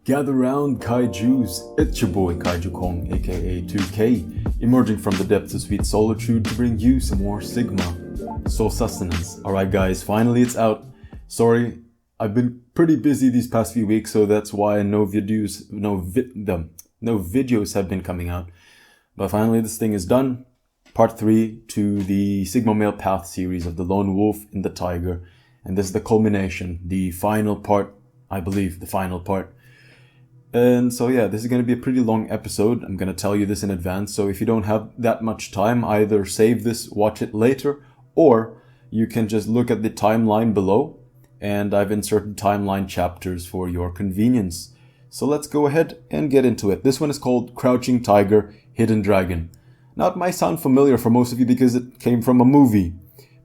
Gather round, kaijus. It's your boy Kaiju Kong, aka 2K, emerging from the depths of sweet solitude to bring you some more Sigma soul sustenance. Alright guys, finally it's out. Sorry, I've been pretty busy these past few weeks, so that's why no videos have been coming out. But finally this thing is done. Part 3 to the Sigma Male Path series of the Lone Wolf and the Tiger. And this is the culmination, the final part, I believe, the final part. And so yeah, this is going to be a pretty long episode. I'm going to tell you this in advance. So if you don't have that much time, either save this, watch it later, or you can just look at the timeline below. And I've inserted timeline chapters for your convenience. So let's go ahead and get into it. This one is called Crouching Tiger, Hidden Dragon. Now it might sound familiar for most of you because it came from a movie.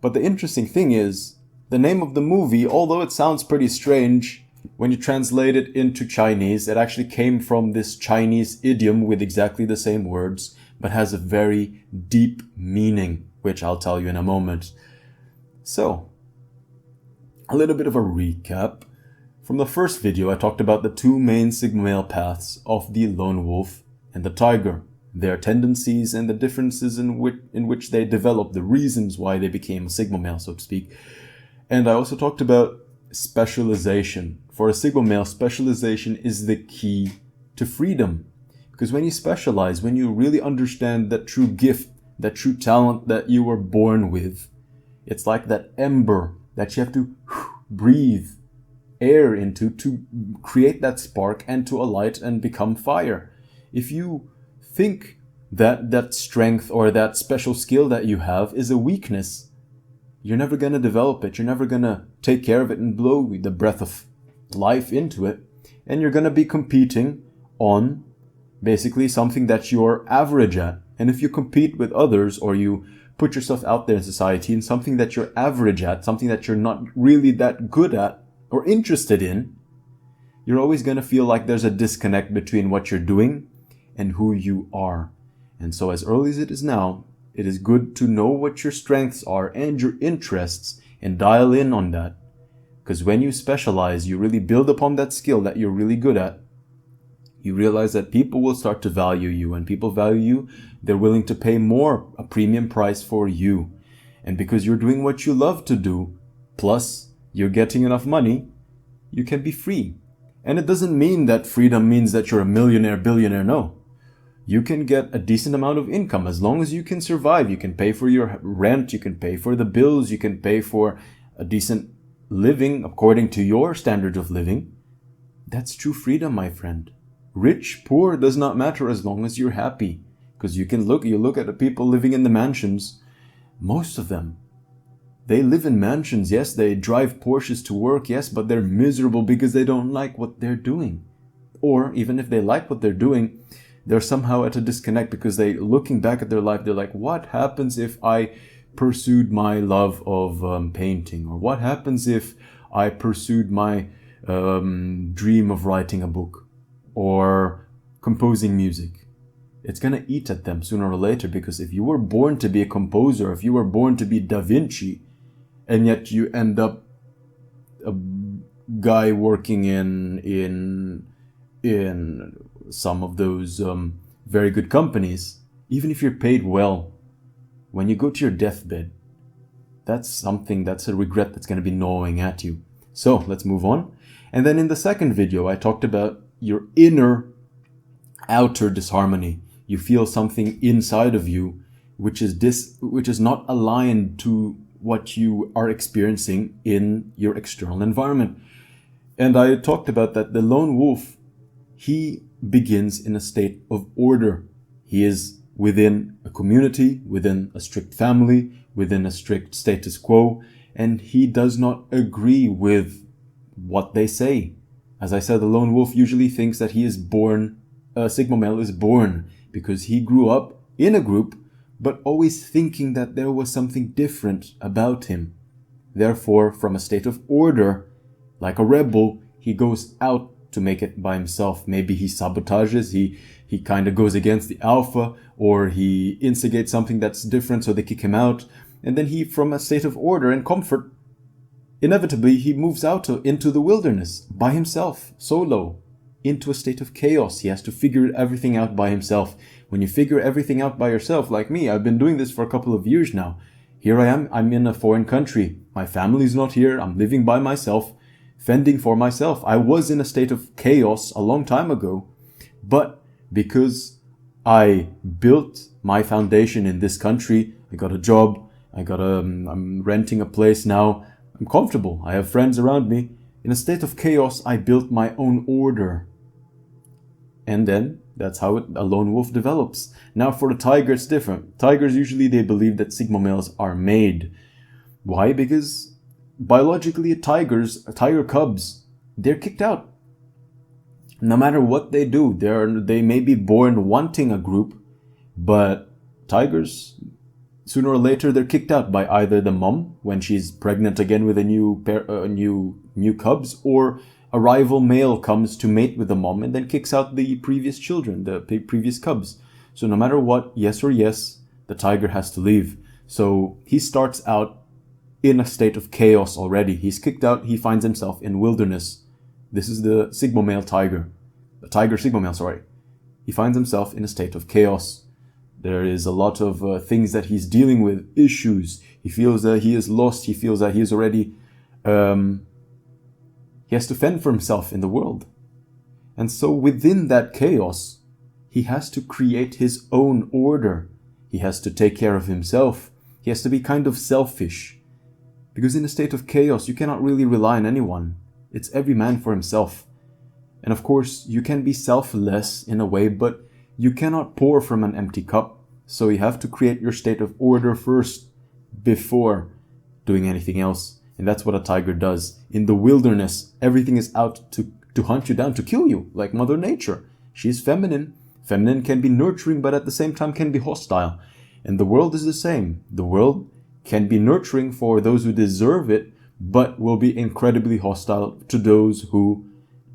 But the interesting thing is, the name of the movie, although it sounds pretty strange, when you translate it into Chinese, it actually came from this Chinese idiom with exactly the same words, but has a very deep meaning, which I'll tell you in a moment. So, a little bit of a recap. From the first video, I talked about the two main Sigma male paths of the lone wolf and the tiger, their tendencies and the differences in which they developed, the reasons why they became a Sigma male, so to speak. And I also talked about specialization. For a Sigma male, specialization is the key to freedom. Because when you specialize, when you really understand that true gift, that true talent that you were born with, it's like that ember that you have to breathe air into to create that spark and to alight and become fire. If you think that that strength or that special skill that you have is a weakness, you're never going to develop it. You're never going to take care of it and blow the breath of life into it. And you're going to be competing on basically something that you're average at. And if you compete with others or you put yourself out there in society in something that you're average at, something that you're not really that good at or interested in, you're always going to feel like there's a disconnect between what you're doing and who you are. And so as early as it is now, it is good to know what your strengths are and your interests and dial in on that. Because when you specialize, you really build upon that skill that you're really good at. You realize that people will start to value you. And people value you, they're willing to pay more, a premium price for you. And because you're doing what you love to do, plus you're getting enough money, you can be free. And it doesn't mean that freedom means that you're a millionaire, billionaire, no. You can get a decent amount of income as long as you can survive. You can pay for your rent, you can pay for the bills, you can pay for a decent living according to your standard of living. That's true freedom, my friend. Rich, poor, does not matter as long as you're happy. Because you look at the people living in the mansions, most of them, they live in mansions, yes, they drive Porsches to work, yes, but they're miserable because they don't like what they're doing. Or even if they like what they're doing, they're somehow at a disconnect because looking back at their life, they're like, what happens if I pursued my love of painting? Or what happens if I pursued my dream of writing a book or composing music? It's going to eat at them sooner or later, because if you were born to be a composer, if you were born to be Da Vinci, and yet you end up a guy working in some of those very good companies, even if you're paid well, when you go to your deathbed, that's a regret that's going to be gnawing at you. So let's move on. And then in the second video, I talked about your outer disharmony. You feel something inside of you which is not aligned to what you are experiencing in your external environment. And I talked about that the lone wolf, he begins in a state of order. He is within a community, within a strict family, within a strict status quo, and he does not agree with what they say. As I said, the lone wolf usually thinks that he is born, Sigma male is born because he grew up in a group, but always thinking that there was something different about him. Therefore, from a state of order, like a rebel, he goes out to make it by himself. Maybe he sabotages, he kind of goes against the alpha, or he instigates something that's different so they kick him out. And then he, from a state of order and comfort, inevitably he moves out into the wilderness by himself, solo, into a state of chaos. He has to figure everything out by himself. When you figure everything out by yourself, like me, I've been doing this for a couple of years now. Here I am, I'm in a foreign country. My family's not here. I'm living by myself, fending for myself. I was in a state of chaos a long time ago, but because I built my foundation in this country, I got a job, I'm renting a place now, I'm comfortable, I have friends around me. In a state of chaos, I built my own order. And then, that's how a lone wolf develops. Now for the tiger, it's different. Tigers, usually they believe that sigma males are made. Why? Because biologically, tiger cubs, they're kicked out. No matter what they do, they may be born wanting a group, but tigers, sooner or later, they're kicked out by either the mom when she's pregnant again with a new cubs, or a rival male comes to mate with the mom and then kicks out the previous children, the previous cubs. So no matter what, yes or yes, the tiger has to leave. So he starts out in a state of chaos already. He's kicked out. He finds himself in wilderness. This is the sigma male tiger. The tiger sigma male, sorry. He finds himself in a state of chaos. There is a lot of things that he's dealing with, issues. He feels that he is lost. He feels that he is already... he has to fend for himself in the world. And so within that chaos, he has to create his own order. He has to take care of himself. He has to be kind of selfish. Because in a state of chaos, you cannot really rely on anyone. It's every man for himself. And of course, you can be selfless in a way, but you cannot pour from an empty cup. So you have to create your state of order first before doing anything else. And that's what a tiger does. In the wilderness, everything is out to hunt you down, to kill you, like Mother Nature. She's feminine. Feminine can be nurturing, but at the same time can be hostile. And the world is the same. The world can be nurturing for those who deserve it, but will be incredibly hostile to those who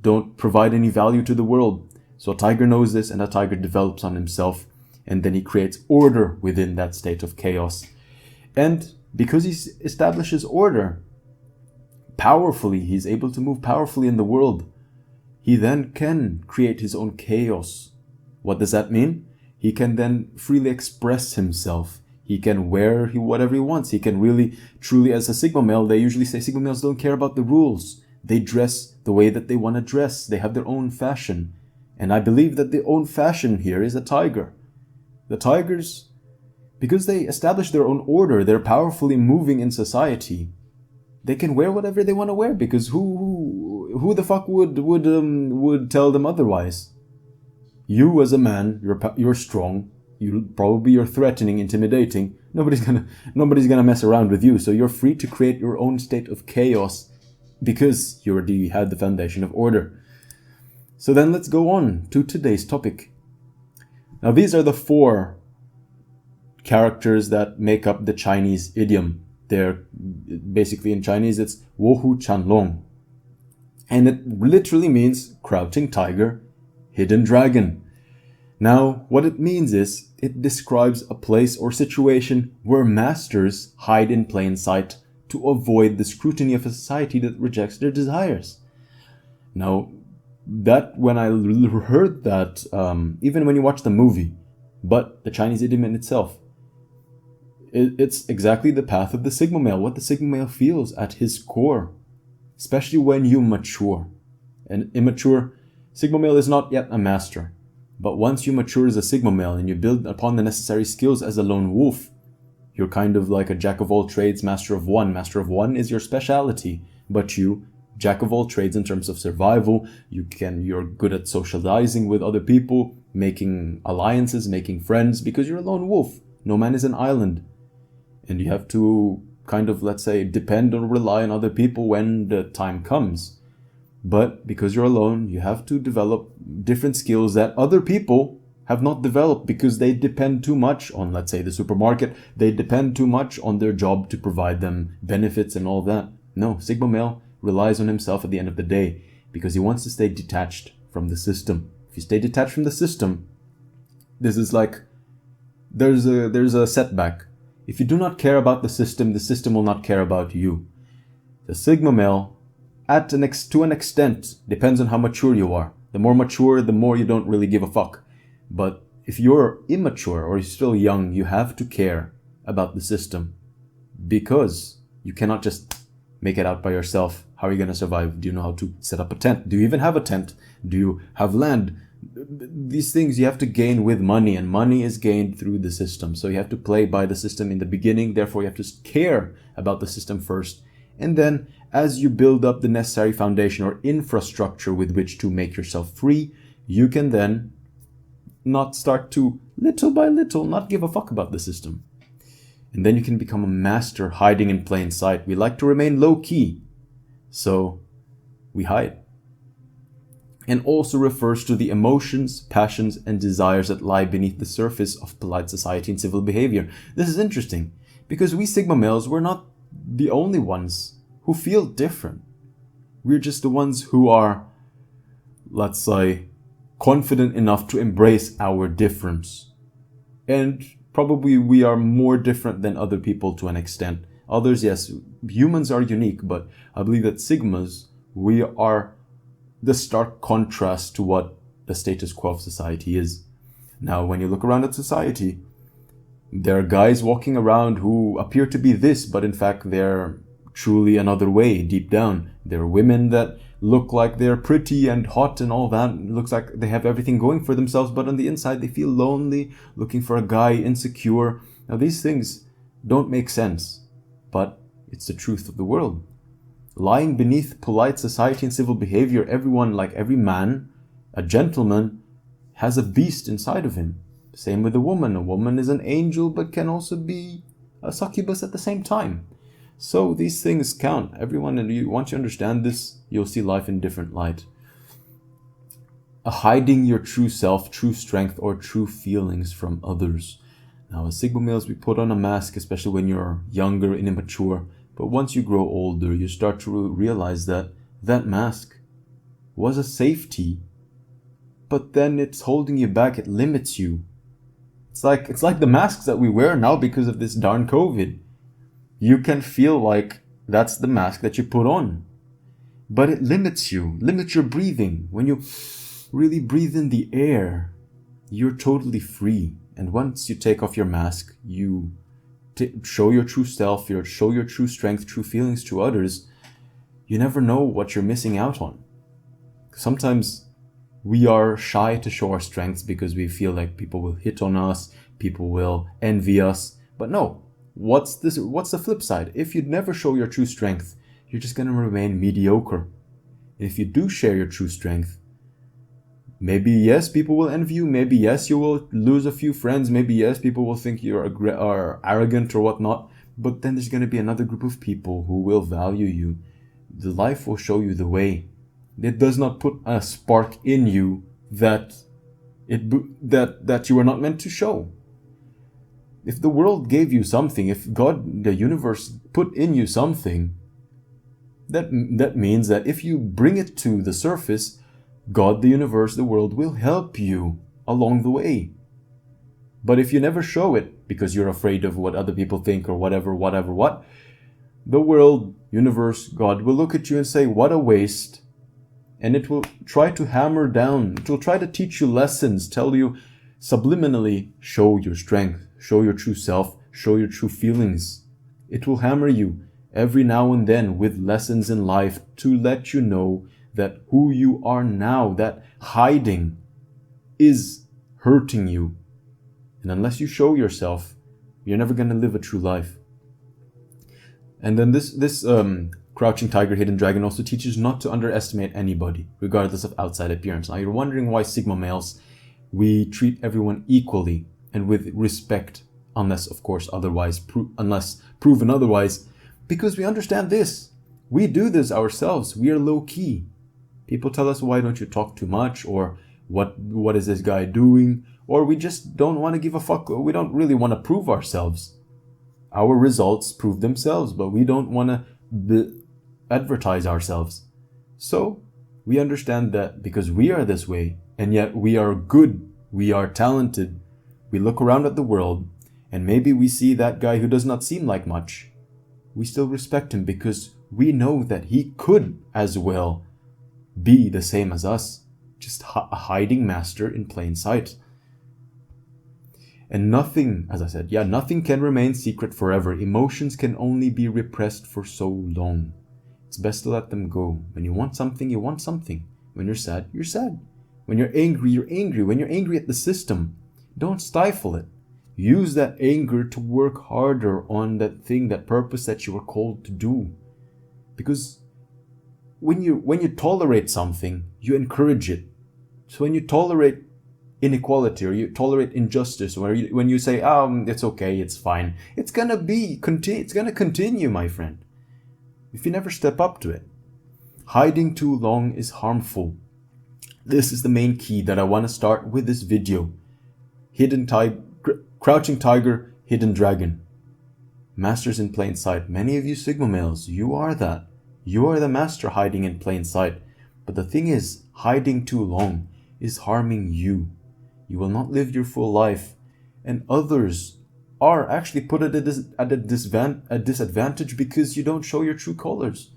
don't provide any value to the world. So a tiger knows this, and a tiger develops on himself, and then he creates order within that state of chaos. And because he establishes order powerfully, he's able to move powerfully in the world. He then can create his own chaos. What does that mean? He can then freely express himself. He can wear whatever he wants. He can really, truly, as a sigma male, they usually say sigma males don't care about the rules. They dress the way that they want to dress. They have their own fashion. And I believe that the own fashion here is a tiger. The tigers, because they establish their own order, they're powerfully moving in society. They can wear whatever they want to wear, because who the fuck would tell them otherwise? You as a man, you're strong. You're threatening, intimidating. Nobody's gonna mess around with you. So you're free to create your own state of chaos, because you already had the foundation of order. So then let's go on to today's topic. Now these are the 4 characters that make up the Chinese idiom. They're basically, in Chinese, it's Wohu Chanlong. And it literally means crouching tiger, hidden dragon. Now, what it means is, it describes a place or situation where masters hide in plain sight to avoid the scrutiny of a society that rejects their desires. Now, when I heard that, even when you watch the movie, but the Chinese idiom in itself, it's exactly the path of the sigma male, what the sigma male feels at his core, especially when you mature. An immature sigma male is not yet a master, but once you mature as a sigma male and you build upon the necessary skills as a lone wolf, you're kind of like a jack of all trades, master of one. Master of one is your speciality, but you, jack of all trades in terms of survival, you're good at socializing with other people, making alliances, making friends, because you're a lone wolf. No man is an island. And you have to kind of, let's say, depend or rely on other people when the time comes. But because you're alone, you have to develop different skills that other people have not developed, because they depend too much on, let's say, the supermarket. They depend too much on their job to provide them benefits and all that. No, sigma male relies on himself at the end of the day, because he wants to stay detached from the system. If you stay detached from the system, this is like, there's a setback. If you do not care about the system will not care about you. The sigma male, to an extent, depends on how mature you are. The more mature, the more you don't really give a fuck. But if you're immature or you're still young, you have to care about the system, because you cannot just make it out by yourself. How are you going to survive? Do you know how to set up a tent? Do you even have a tent? Do you have land? These things you have to gain with money, and money is gained through the system. So you have to play by the system in the beginning. Therefore, you have to care about the system first. And then as you build up the necessary foundation or infrastructure with which to make yourself free, you can then not start to, little by little, not give a fuck about the system. And then you can become a master hiding in plain sight. We like to remain low key, so we hide. And also refers to the emotions, passions, and desires that lie beneath the surface of polite society and civil behavior. This is interesting, because we Sigma males, we're not the only ones who feel different. We're just the ones who are, let's say, confident enough to embrace our difference. And probably we are more different than other people to an extent. Others, yes, humans are unique, but I believe that Sigmas, we are the stark contrast to what the status quo of society is. Now, when you look around at society, there are guys walking around who appear to be this, but in fact they're truly another way deep down. There are women that look like they're pretty and hot and all that. It looks like they have everything going for themselves, but on the inside they feel lonely, looking for a guy, insecure. Now these things don't make sense, but it's the truth of the world. Lying beneath polite society and civil behavior, everyone, like every man, a gentleman, has a beast inside of him. Same with a woman. A woman is an angel, but can also be a succubus at the same time. So these things count. Everyone, and once you understand this, you'll see life in different light. Hiding your true self, true strength, or true feelings from others. Now, as Sigma males, we put on a mask, especially when you're younger and immature. But once you grow older, you start to realize that that mask was a safety, but then it's holding you back. It limits you. It's like the masks that we wear now because of this darn COVID. You can feel like that's the mask that you put on, but it limits you, limits your breathing. When you really breathe in the air, you're totally free. And once you take off your mask, you show your true self, you show your true strength, true feelings to others. You never know what you're missing out on. Sometimes we are shy to show our strengths because we feel like people will hit on us, people will envy us. But no, what's the flip side? If you never show your true strength, you're just going to remain mediocre. If you do share your true strength, maybe yes, people will envy you. Maybe yes, you will lose a few friends. Maybe yes, people will think you're arrogant or whatnot. But then there's going to be another group of people who will value you. The life will show you the way. It does not put a spark in you that you are not meant to show. If the world gave you something, if God, the universe, put in you something, that means that if you bring it to the surface, God, the universe, the world will help you along the way. But if you never show it because you're afraid of what other people think or whatever, the world, universe, God will look at you and say, what a waste. And it will try to hammer down. It will try to teach you lessons, tell you subliminally, show your strength, show your true self, show your true feelings. It will hammer you every now and then with lessons in life to let you know that who you are now, that hiding, is hurting you. And unless you show yourself, you're never going to live a true life. And then this Crouching Tiger, Hidden Dragon also teaches not to underestimate anybody, regardless of outside appearance. Now you're wondering why Sigma males, we treat everyone equally and with respect, unless of course unless proven otherwise, because we understand this. We do this ourselves. We are low key. People tell us, why don't you talk too much? Or what is this guy doing? Or we just don't want to give a fuck. We don't really want to prove ourselves. Our results prove themselves, but we don't want to advertise ourselves. So we understand that because we are this way, and yet we are good, we are talented, we look around at the world, and maybe we see that guy who does not seem like much. We still respect him because we know that he could as well be the same as us. just a hiding master in plain sight. And nothing, as I said, nothing can remain secret forever. Emotions can only be repressed for so long. It's best to let them go. When you want something, you want something. When you're sad, you're sad. When you're angry, you're angry. When you're angry at the system, don't stifle it. Use that anger to work harder on that thing, that purpose that you were called to do. Because when you tolerate something, you encourage it. So when you tolerate inequality or you tolerate injustice, or when you say, it's okay, it's fine, it's gonna continue, my friend, if you never step up to it. Hiding too long is harmful. This is the main key that I want to start with this video. Crouching tiger, hidden dragon. Masters in plain sight. Many of you Sigma males, you are that. You are the master hiding in plain sight. But the thing is, hiding too long is harming you. You will not live your full life. And others are actually put at a disadvantage because you don't show your true colors.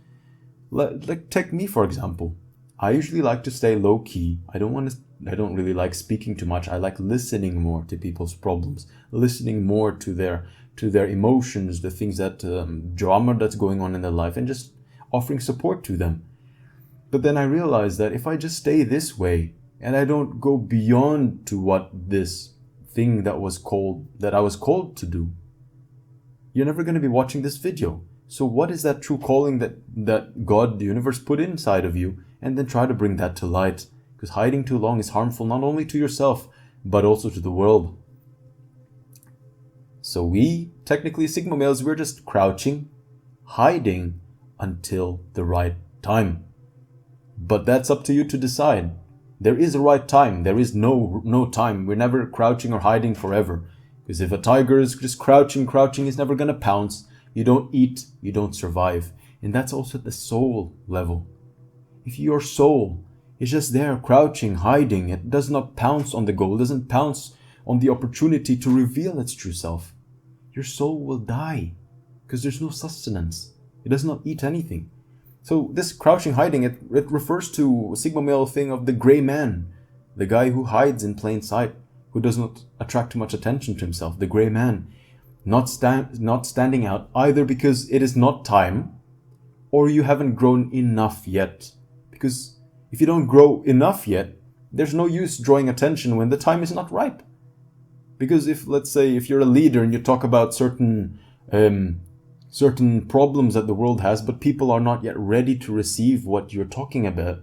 Like take me, for example. I usually like to stay low key. I don't really like speaking too much. I like listening more to people's problems, listening more to their emotions, the things that drama that's going on in their life, and just offering support to them. But then I realized that if I just stay this way and I don't go beyond to what this thing that I was called to do, you're never going to be watching this video. So what is that true calling that God, the universe, put inside of you? And then try to bring that to light. Because hiding too long is harmful not only to yourself, but also to the world. So we, technically Sigma males, we're just crouching, hiding until the right time. But that's up to you to decide. There is a right time. There is no time. We're never crouching or hiding forever. Because if a tiger is just crouching is never going to pounce. You don't eat, you don't survive. And that's also at the soul level. If your soul is just there crouching, hiding, it does not pounce on the goal, doesn't pounce on the opportunity to reveal its true self, your soul will die because there's no sustenance. It does not eat anything. So this crouching, hiding, it refers to a Sigma male thing of the gray man, the guy who hides in plain sight, who does not attract too much attention to himself, the gray man, not standing out either because it is not time or you haven't grown enough yet. Because if you don't grow enough yet, there's no use drawing attention when the time is not ripe. Because let's say if you're a leader and you talk about certain problems that the world has, but people are not yet ready to receive what you're talking about,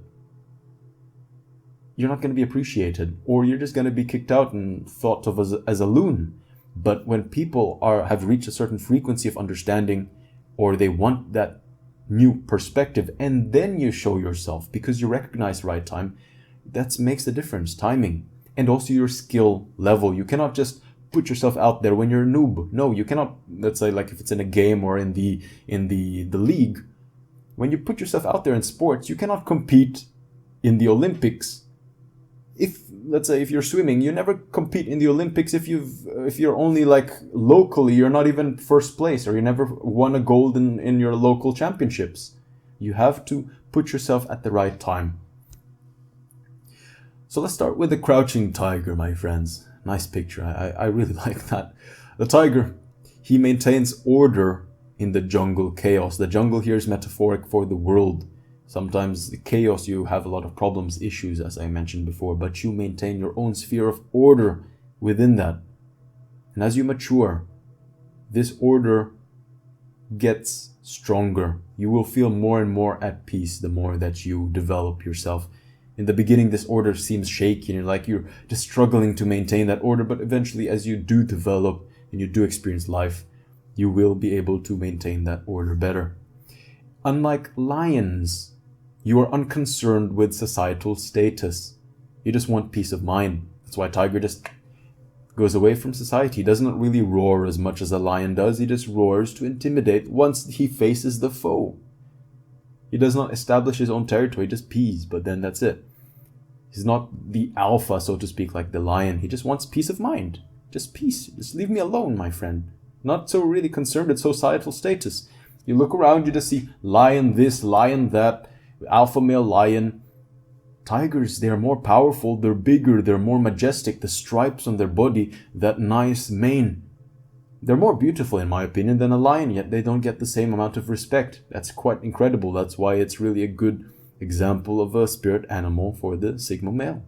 you're not going to be appreciated, or you're just going to be kicked out and thought of as a loon. But when people have reached a certain frequency of understanding, or they want that new perspective, and then you show yourself because you recognize the right time, that makes the difference. Timing, and also your skill level. You cannot just put yourself out there when you're a noob. No, you cannot. Let's say like if it's in a game or in the league, when you put yourself out there in sports, you cannot compete in the Olympics. Let's say if you're swimming, you never compete in the Olympics if you're only like locally, you're not even first place, or you never won a gold in your local championships. You have to put yourself at the right time. So let's start with the crouching tiger, my friends. Nice picture. I really like that. The tiger, he maintains order in the jungle chaos. The jungle here is metaphoric for the world. Sometimes the chaos, you have a lot of problems, issues, as I mentioned before, but you maintain your own sphere of order within that. And as you mature, this order gets stronger. You will feel more and more at peace the more that you develop yourself. In the beginning, this order seems shaky and you're just struggling to maintain that order, but eventually as you do develop and you do experience life, you will be able to maintain that order better. Unlike lions, you are unconcerned with societal status. You just want peace of mind. That's why tiger just goes away from society. He doesn't really roar as much as a lion does. He just roars to intimidate once he faces the foe. He does not establish his own territory, just peace, but then that's it. He's not the alpha, so to speak, like the lion. He just wants peace of mind. Just peace. Just leave me alone, my friend. Not so really concerned with societal status. You look around, you just see lion this, lion that, alpha male lion. Tigers, they are more powerful, they're bigger, they're more majestic, the stripes on their body, that nice mane. They're more beautiful, in my opinion, than a lion, yet they don't get the same amount of respect. That's quite incredible. That's why it's really a good example of a spirit animal for the Sigma male.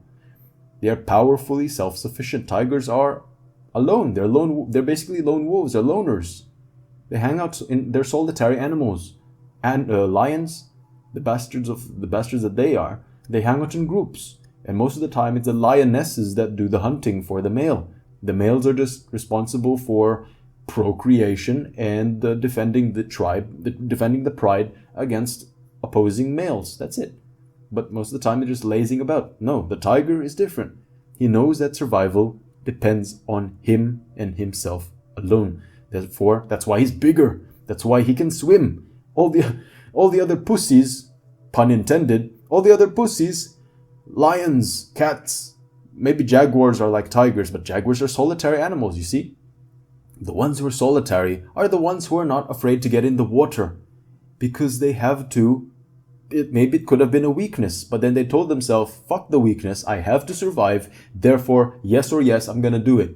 They are powerfully self-sufficient. Tigers are alone. They're basically lone wolves. They're loners. They hang out they're solitary animals. And lions, the bastards that they are, they hang out in groups. And most of the time it's the lionesses that do the hunting for the male. The males are just responsible for procreation and defending the pride against opposing males. That's it. But most of the time they're just lazing about. No, the tiger is different. He knows that survival depends on him and himself alone. Therefore, that's why he's bigger. That's why he can swim. All the other pussies, pun intended, all the other pussies, lions, cats, maybe jaguars are like tigers, but jaguars are solitary animals, you see? The ones who are solitary are the ones who are not afraid to get in the water because they have to. Maybe it could have been a weakness, but then they told themselves, fuck the weakness, I have to survive, therefore, yes or yes, I'm gonna do it.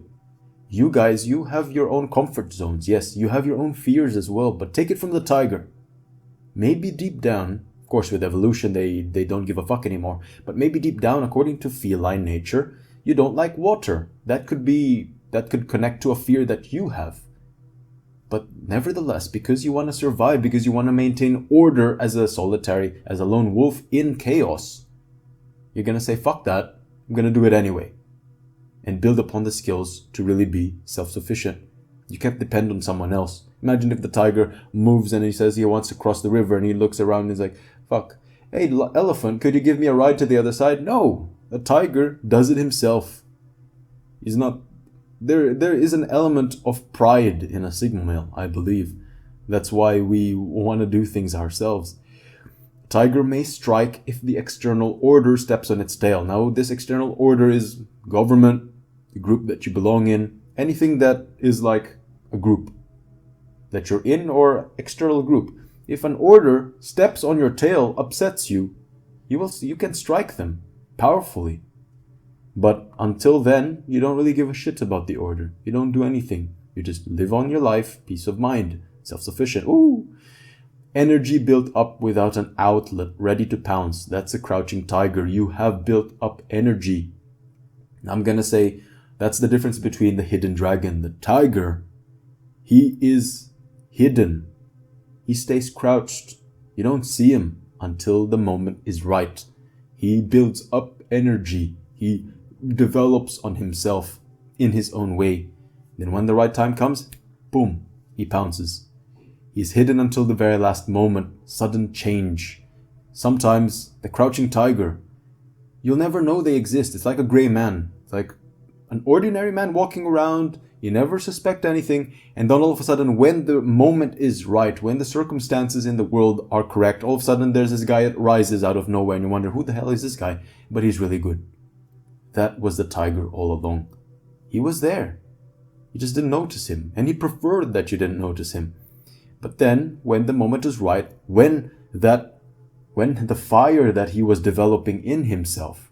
You guys, you have your own comfort zones. Yes, you have your own fears as well, but take it from the tiger. Maybe deep down, of course with evolution they don't give a fuck anymore, but maybe deep down, according to feline nature, you don't like water. That could connect to a fear that you have. But nevertheless, because you want to survive, because you want to maintain order as a lone wolf in chaos, you're going to say, fuck that, I'm going to do it anyway. And build upon the skills to really be self-sufficient. You can't depend on someone else. Imagine if the tiger moves and he says he wants to cross the river and he looks around and he's like, fuck, hey elephant, could you give me a ride to the other side? No, the tiger does it himself. He's not. There is an element of pride in a Sigma male, I believe. That's why we want to do things ourselves. A tiger may strike if the external order steps on its tail. Now, this external order is government, the group that you belong in, anything that is like a group that you're in or external group. If an order steps on your tail, upsets you, you can strike them powerfully. But until then, you don't really give a shit about the order. You don't do anything. You just live on your life, peace of mind, self-sufficient. Ooh! Energy built up without an outlet, ready to pounce. That's a crouching tiger. You have built up energy. I'm gonna say that's the difference between the hidden dragon. The tiger, he is hidden. He stays crouched. You don't see him until the moment is right. He builds up energy. He develops on himself in his own way. Then when the right time comes, boom, he pounces. He's hidden until the very last moment. Sudden change. Sometimes the crouching tiger, you'll never know they exist. It's like a gray man. It's like an ordinary man walking around. You never suspect anything. And then all of a sudden, when the moment is right, when the circumstances in the world are correct, all of a sudden there's this guy that rises out of nowhere and you wonder, who the hell is this guy? But he's really good. That was the tiger all along. He was there. You just didn't notice him. And he preferred that you didn't notice him. But then, when the moment is right, when the fire that he was developing in himself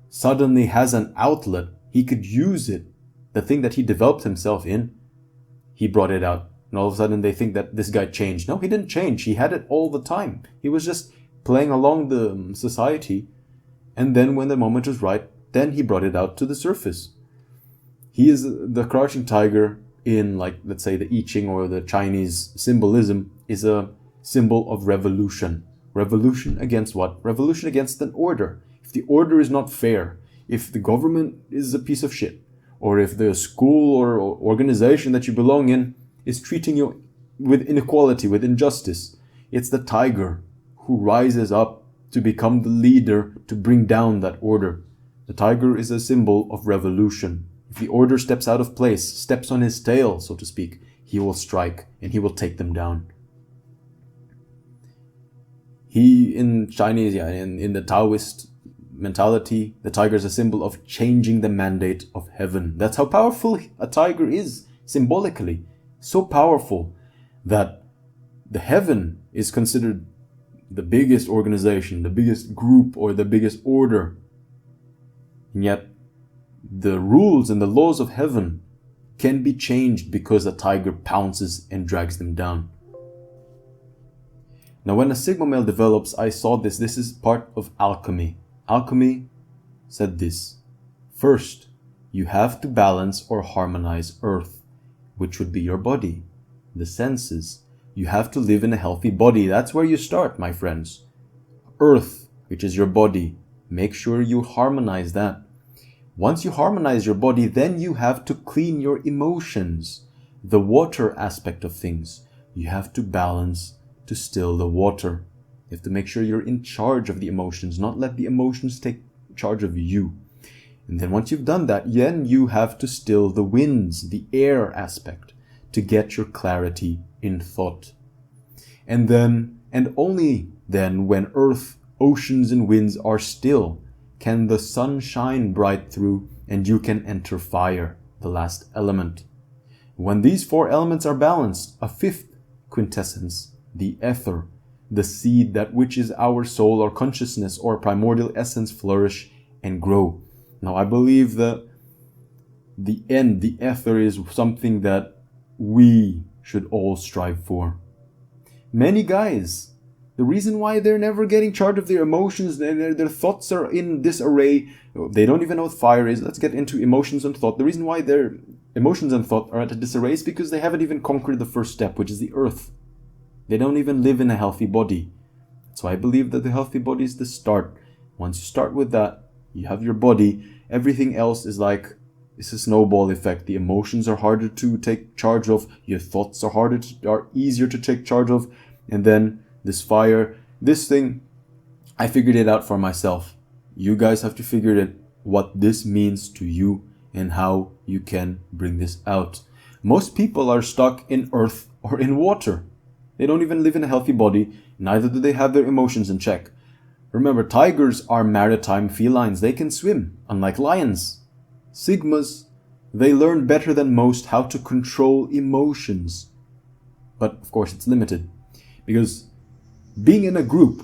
suddenly has an outlet, he could use it. The thing that he developed himself in, he brought it out. And all of a sudden they think that this guy changed. No, he didn't change. He had it all the time. He was just playing along the society. And then when the moment was right, then he brought it out to the surface. He is the crouching tiger in, like, let's say the I Ching or the Chinese symbolism is a symbol of revolution. Revolution against what? Revolution against an order. If the order is not fair, if the government is a piece of shit, or if the school or organization that you belong in is treating you with inequality, with injustice, it's the tiger who rises up to become the leader to bring down that order. The tiger is a symbol of revolution. If the order steps out of place, steps on his tail, so to speak, he will strike and he will take them down. In Chinese, in the Taoist mentality, the tiger is a symbol of changing the mandate of heaven. That's how powerful a tiger is, symbolically. So powerful that the heaven is considered the biggest organization, the biggest group, or the biggest order. And yet, the rules and the laws of heaven can be changed because a tiger pounces and drags them down. Now, when a Sigma male develops, I saw this. This is part of alchemy. Alchemy said this. First, you have to balance or harmonize earth, which would be your body, the senses. You have to live in a healthy body. That's where you start, my friends. Earth, which is your body. Make sure you harmonize that. Once you harmonize your body, then you have to clean your emotions, the water aspect of things. You have to balance to still the water. You have to make sure you're in charge of the emotions, not let the emotions take charge of you. And then once you've done that, then you have to still the winds, the air aspect, to get your clarity in thought. And then, and only then, when earth, oceans, and winds are still, can the sun shine bright through and you can enter fire, the last element. When these four elements are balanced, a fifth quintessence, the ether, the seed that which is our soul or consciousness or primordial essence, flourish and grow. Now I believe that the end, the ether, is something that we should all strive for. Many guys, the reason why they're never getting charge of their emotions, their thoughts are in disarray, they don't even know what fire is. Let's get into emotions and thought. The reason why their emotions and thought are at a disarray is because they haven't even conquered the first step, which is the earth. They don't even live in a healthy body. So I believe that the healthy body is the start. Once you start with that, you have your body. Everything else is like, it's a snowball effect. The emotions are harder to take charge of. Your thoughts are easier to take charge of. And then this fire, this thing, I figured it out for myself. You guys have to figure it, what this means to you and how you can bring this out. Most people are stuck in earth or in water. They don't even live in a healthy body. Neither do they have their emotions in check. Remember, tigers are maritime felines. They can swim, unlike lions. Sigmas, they learn better than most how to control emotions. But of course it's limited. Because being in a group,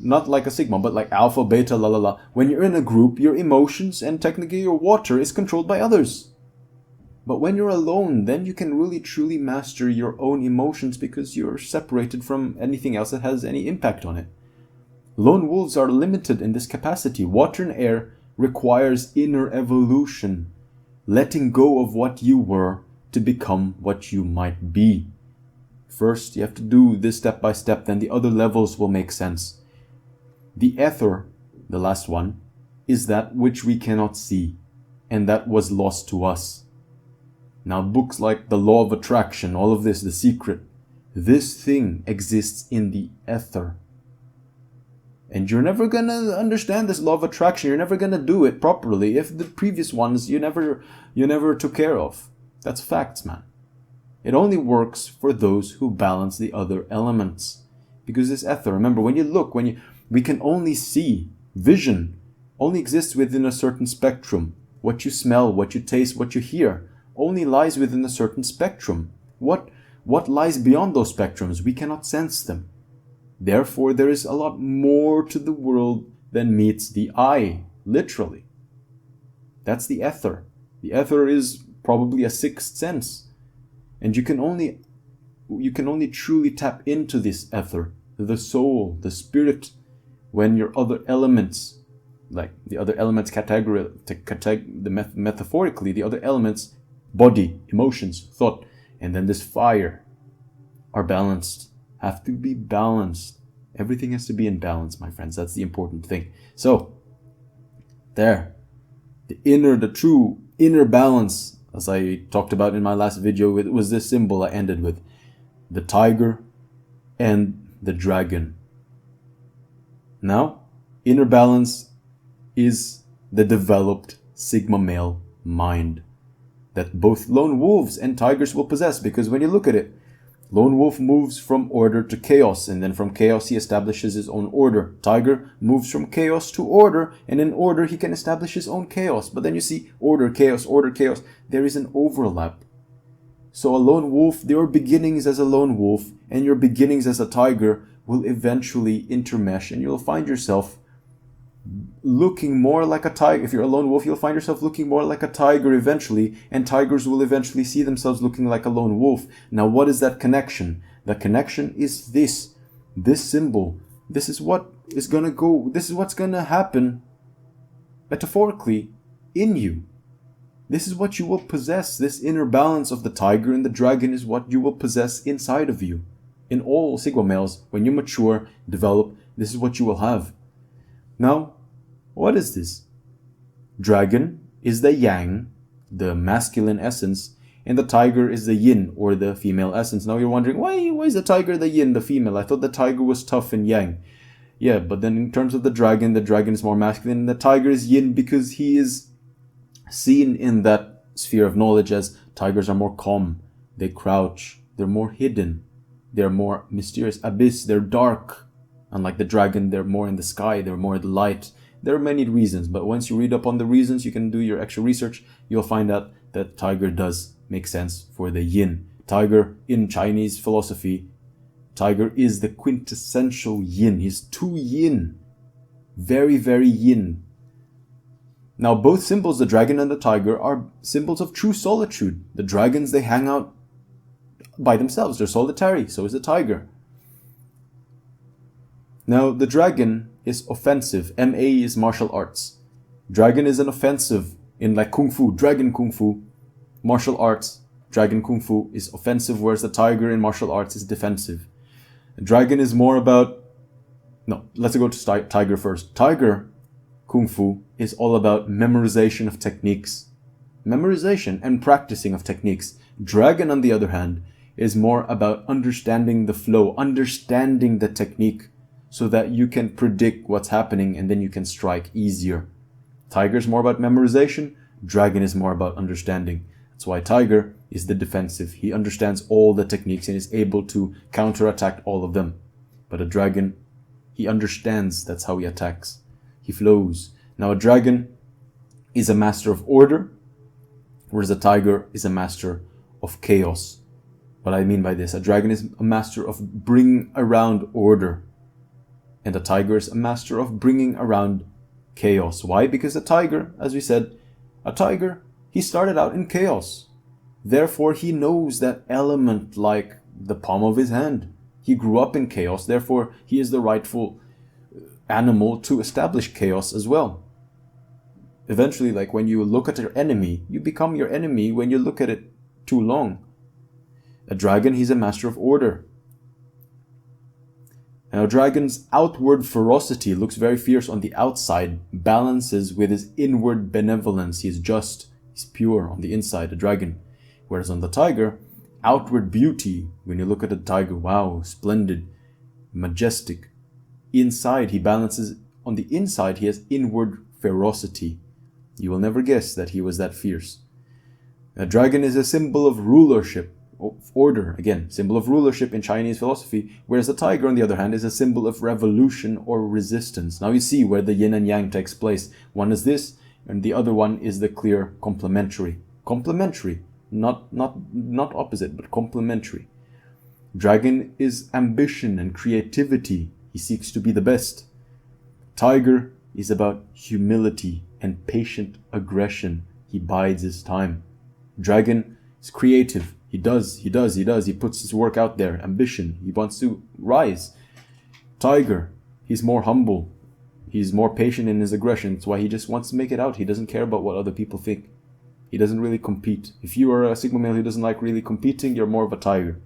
not like a Sigma, but like Alpha, Beta, la la la. When you're in a group, your emotions and technically your water is controlled by others. But when you're alone, then you can really truly master your own emotions because you're separated from anything else that has any impact on it. Lone wolves are limited in this capacity. Water and air requires inner evolution, letting go of what you were to become what you might be. First, you have to do this step by step, then the other levels will make sense. The ether, the last one, is that which we cannot see, and that was lost to us. Now, books like The Law of Attraction, all of this, The Secret, this thing exists in the ether. And you're never gonna understand this law of attraction. You're never gonna do it properly if the previous ones you never took care of. That's facts, man. It only works for those who balance the other elements. Because this ether, remember, when you look, we can only see. Vision only exists within a certain spectrum. What you smell, what you taste, what you hear only lies within a certain spectrum. What lies beyond those spectrums? We cannot sense them. Therefore, there is a lot more to the world than meets the eye, literally. That's the ether. The ether is probably a sixth sense. And you can only truly tap into this ether, the soul, the spirit, when your other elements, like the other elements metaphorically, the other elements, body, emotions, thought, and then this fire are balanced. Have to be balanced. Everything has to be in balance, my friends. That's the important thing. So, there. The true inner balance, as I talked about in my last video, it was this symbol I ended with. The tiger and the dragon. Now, inner balance is the developed Sigma male mind that both lone wolves and tigers will possess, because when you look at it, lone wolf moves from order to chaos, and then from chaos he establishes his own order. Tiger moves from chaos to order, and in order he can establish his own chaos. But then you see order, chaos, order, chaos. There is an overlap. So a lone wolf, your beginnings as a lone wolf and your beginnings as a tiger will eventually intermesh, and you'll find yourself looking more like a tiger. If you're a lone wolf, you'll find yourself looking more like a tiger eventually, and tigers will eventually see themselves looking like a lone wolf. Now, what is that connection? The connection is this symbol. This is what is gonna go, this is what's gonna happen metaphorically in you. This is what you will possess. This inner balance of the tiger and the dragon is what you will possess inside of you. In all Sigma males, when you mature, develop, this is what you will have. Now, what is this? Dragon is the yang, the masculine essence, and the tiger is the yin, or the female essence. Now you're wondering, why is the tiger the yin, the female? I thought the tiger was tough and yang. Yeah, but then in terms of the dragon is more masculine, and the tiger is yin because he is seen in that sphere of knowledge as tigers are more calm. They crouch. They're more hidden. They're more mysterious. Abyss, they're dark. Unlike the dragon, they're more in the sky. They're more in the light. There are many reasons, but once you read up on the reasons, you can do your extra research, you'll find out that tiger does make sense for the yin. Tiger, in Chinese philosophy, tiger is the quintessential yin. He's too yin. Very, very yin. Now, both symbols, the dragon and the tiger, are symbols of true solitude. The dragons, they hang out by themselves. They're solitary. So is the tiger. Now, the dragon is offensive. MA is martial arts. Dragon is an offensive in like Kung Fu, dragon Kung Fu. Martial arts, dragon Kung Fu is offensive, whereas the tiger in martial arts is defensive. The dragon is more about... No, let's go to tiger first. Tiger Kung Fu is all about memorization of techniques. Memorization and practicing of techniques. Dragon, on the other hand, is more about understanding the flow, understanding the technique, so that you can predict what's happening and then you can strike easier. Tiger is more about memorization. Dragon is more about understanding. That's why tiger is the defensive. He understands all the techniques and is able to counterattack all of them. But a dragon, he understands. That's how he attacks. He flows. Now, a dragon is a master of order, whereas a tiger is a master of chaos. What I mean by this, a dragon is a master of bringing around order, and a tiger is a master of bringing around chaos. Why? Because a tiger, as we said, a tiger, he started out in chaos. Therefore, he knows that element like the palm of his hand. He grew up in chaos. Therefore, he is the rightful animal to establish chaos as well. Eventually, like when you look at your enemy, you become your enemy when you look at it too long. A dragon, he's a master of order. Now, a dragon's outward ferocity looks very fierce on the outside, balances with his inward benevolence. He's just, he's pure on the inside, a dragon. Whereas on the tiger, outward beauty, when you look at a tiger, wow, splendid, majestic. Inside, he balances, on the inside, he has inward ferocity. You will never guess that he was that fierce. A dragon is a symbol of rulership, of order, again, symbol of rulership in Chinese philosophy, whereas the tiger, on the other hand, is a symbol of revolution or resistance. Now you see where the yin and yang takes place. One is this, and the other one is the clear complementary. Complementary, not opposite, but complementary. Dragon is ambition and creativity. He seeks to be the best. Tiger is about humility and patient aggression. He bides his time. Dragon is creative. He does. He puts his work out there. Ambition. He wants to rise. Tiger, he's more humble. He's more patient in his aggression. That's why he just wants to make it out. He doesn't care about what other people think. He doesn't really compete. If you are a Sigma male who doesn't like really competing, you're more of a tiger.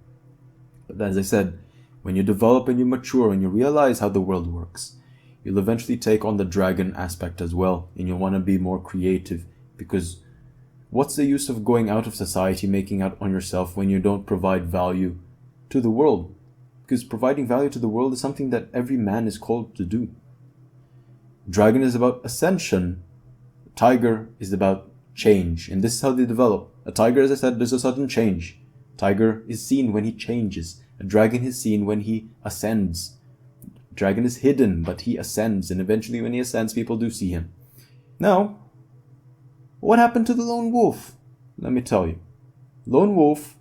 But as I said, when you develop and you mature and you realize how the world works, you'll eventually take on the dragon aspect as well. And you'll want to be more creative, because what's the use of going out of society, making out on yourself when you don't provide value to the world? Because providing value to the world is something that every man is called to do. Dragon is about ascension. Tiger is about change. And this is how they develop. A tiger, as I said, there's a sudden change. Tiger is seen when he changes. A dragon is seen when he ascends. Dragon is hidden, but he ascends. And eventually when he ascends, people do see him. Now, what happened to the lone wolf? Let me tell you. Lone wolf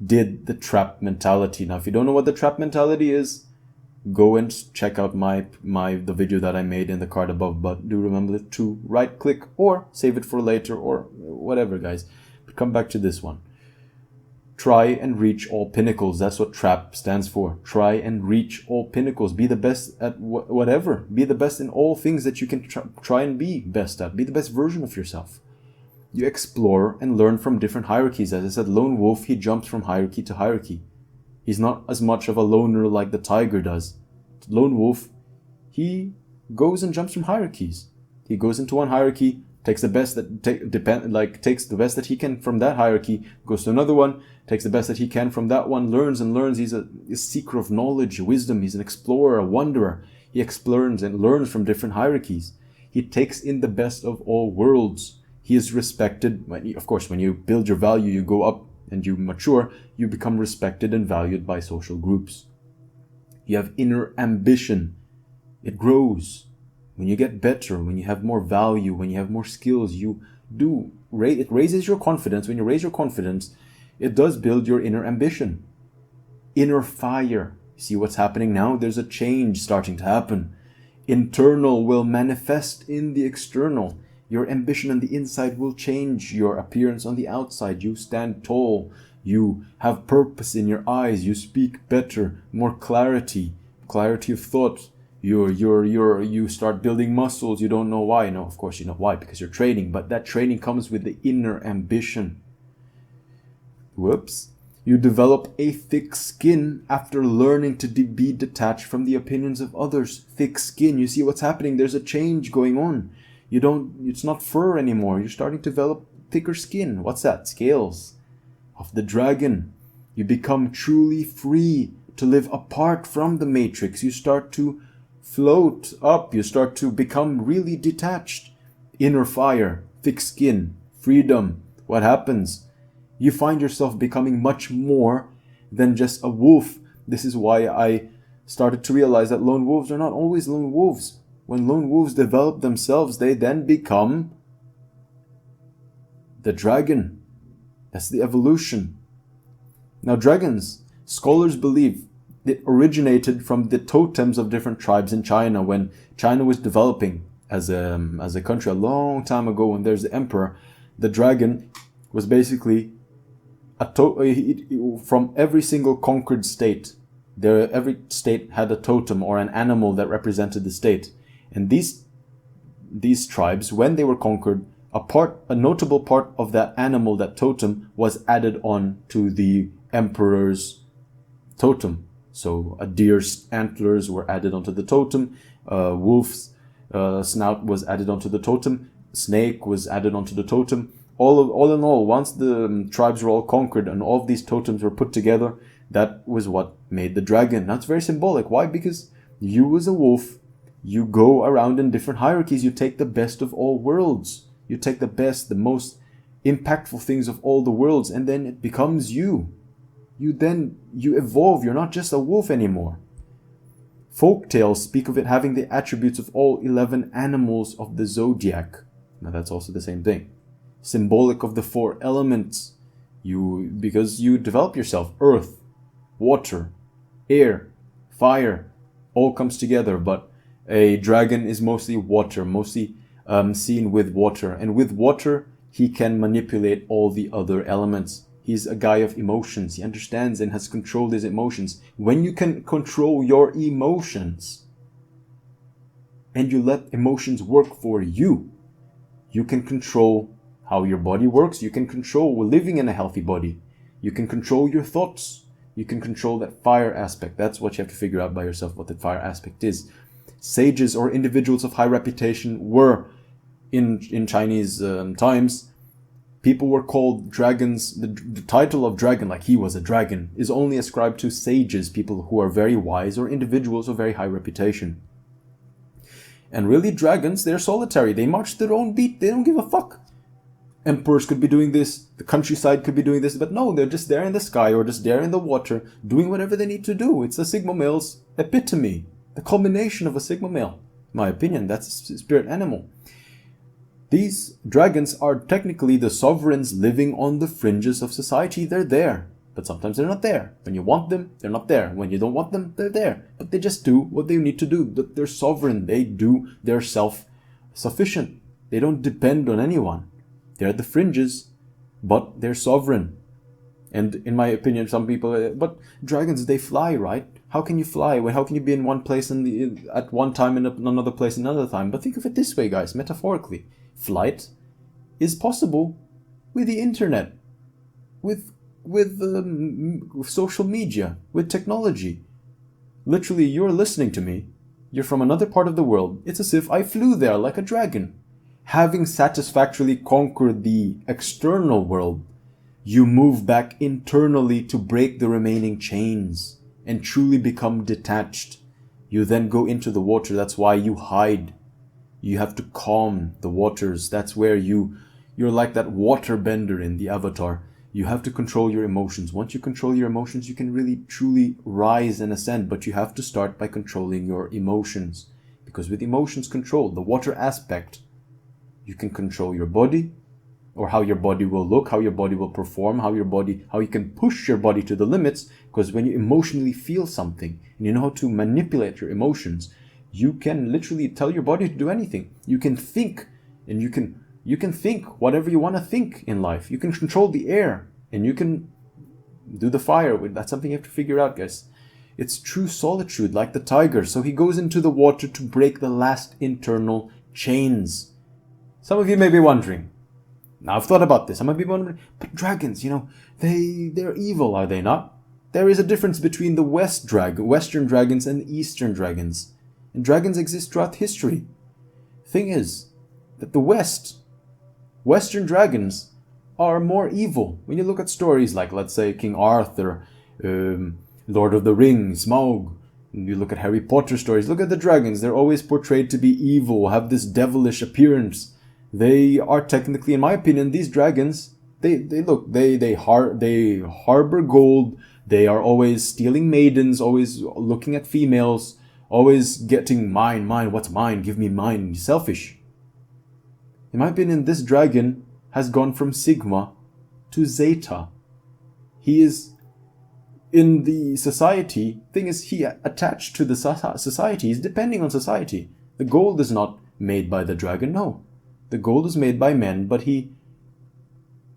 did the trap mentality. Now, if you don't know what the trap mentality is, go and check out the video that I made in the card above. But do remember to right click or save it for later or whatever, guys. But come back to this one. Try and reach all pinnacles. That's what TRAP stands for. Try and reach all pinnacles. Be the best at whatever. Be the best in all things that you can try and be best at. Be the best version of yourself. You explore and learn from different hierarchies. As I said, lone wolf, he jumps from hierarchy to hierarchy. He's not as much of a loner like the tiger does. Lone wolf, he goes and jumps from hierarchies. He goes into one hierarchy, takes the best takes the best that he can from that hierarchy, goes to another one, takes the best that he can from that one, learns and learns. He's a seeker of knowledge, wisdom. He's an explorer, a wanderer. He explores and learns from different hierarchies. He takes in the best of all worlds. He is respected. Of course, when you build your value, you go up and you mature, you become respected and valued by social groups. You have inner ambition. It grows. When you get better, when you have more value, when you have more skills, it raises your confidence. When you raise your confidence, it does build your inner ambition. Inner fire. See what's happening now? There's a change starting to happen. Internal will manifest in the external. Your ambition on the inside will change your appearance on the outside. You stand tall. You have purpose in your eyes. You speak better, more clarity of thought. You start building muscles. You don't know why. No, of course you know why, because you're training. But that training comes with the inner ambition. Whoops. You develop a thick skin after learning to be detached from the opinions of others. Thick skin. You see what's happening? There's a change going on. It's not fur anymore. You're starting to develop thicker skin. What's that? Scales of the dragon. You become truly free to live apart from the matrix. You start to float up. You start to become really detached. Inner fire, thick skin, freedom. What happens? You find yourself becoming much more than just a wolf. This is why I started to realize that lone wolves are not always lone wolves. When lone wolves develop themselves, they then become the dragon. That's the evolution. Now, dragons, scholars believe, it originated from the totems of different tribes in China when China was developing as a country a long time ago. When there's the emperor, the dragon was basically from every single conquered state. Every state had a totem or an animal that represented the state. And these tribes, when they were conquered, a notable part of that animal, that totem, was added on to the emperor's totem. So a deer's antlers were added onto the totem, wolf's snout was added onto the totem, snake was added onto the totem. All in all, once the tribes were all conquered and all of these totems were put together, that was what made the dragon. That's very symbolic. Why? Because you as a wolf, you go around in different hierarchies. You take the best of all worlds. You take the best, the most impactful things of all the worlds, and then it becomes you. You evolve. You're not just a wolf anymore. Folk tales speak of it having the attributes of all 11 animals of the zodiac. Now that's also the same thing. Symbolic of the 4 elements. Because you develop yourself. Earth, water, air, fire, all comes together. But a dragon is mostly water, mostly seen with water. And with water, he can manipulate all the other elements. He's a guy of emotions. He understands and has controlled his emotions. When you can control your emotions and you let emotions work for you, you can control how your body works. You can control living in a healthy body. You can control your thoughts. You can control that fire aspect. That's what you have to figure out by yourself, what the fire aspect is. Sages or individuals of high reputation were, in Chinese times, people were called dragons. The title of dragon, like he was a dragon, is only ascribed to sages, people who are very wise, or individuals of very high reputation. And really, dragons, they're solitary. They march their own beat. They don't give a fuck. Emperors could be doing this. The countryside could be doing this. But no, they're just there in the sky or just there in the water, doing whatever they need to do. It's a Sigma male's epitome. The culmination of a Sigma male. In my opinion, that's a spirit animal. These dragons are technically the sovereigns living on the fringes of society. They're there. but sometimes they're not there. When you want them, they're not there. When you don't want them, they're there. But they just do what they need to do. They're sovereign. They're self-sufficient. They don't depend on anyone. They're at the fringes, but they're sovereign. And in my opinion, some people, but dragons, they fly, right? How can you fly? How can you be in one place at one time and another place another time? But think of it this way, guys, metaphorically. Flight is possible with the internet, with social media, with technology. Literally, you're listening to me. You're from another part of the world. It's as if I flew there like a dragon. Having satisfactorily conquered the external world, you move back internally to break the remaining chains and truly become detached. You then go into the water. That's why you hide. You have to calm the waters. That's where you're like that water bender in the Avatar. You have to control your emotions. Once you control your emotions, you can really truly rise and ascend. But you have to start by controlling your emotions. Because with emotions controlled, the water aspect, you can control your body, or how your body will look, how your body will perform, how you can push your body to the limits. Because when you emotionally feel something and you know how to manipulate your emotions, you can literally tell your body to do anything. You can think, and you can think whatever you want to think in life. You can control the air, and you can do the fire. That's something you have to figure out, guys. It's true solitude, like the tiger. So he goes into the water to break the last internal chains. Some of you may be wondering, now I've thought about this. I might be wondering, but dragons, they're evil, are they not? There is a difference between the Western dragons and the Eastern dragons. And dragons exist throughout history. Thing is, that the Western dragons are more evil. When you look at stories like, let's say, King Arthur, Lord of the Rings, Smaug, you look at Harry Potter stories, look at the dragons. They're always portrayed to be evil, have this devilish appearance. They are technically, in my opinion, these dragons, they harbor gold. They are always stealing maidens, always looking at females, always getting mine, what's mine, give me mine, selfish. In my opinion, this dragon has gone from Sigma to Zeta. He is in the society. Thing is, he attached to the society. He's depending on society. The gold is not made by the dragon, no. The gold is made by men, but he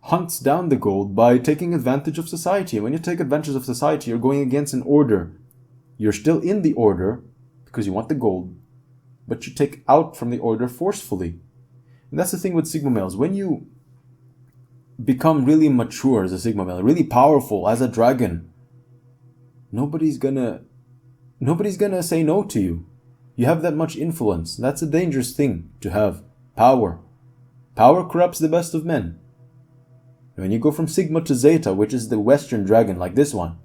hunts down the gold by taking advantage of society. When you take advantage of society, you're going against an order. You're still in the order because you want the gold, but you take out from the order forcefully. And that's the thing with Sigma males. When you become really mature as a Sigma male, really powerful as a dragon, nobody's gonna say no to you. You have that much influence. That's a dangerous thing to have. Power. Power corrupts the best of men. When you go from Sigma to Zeta, which is the Western dragon like this one,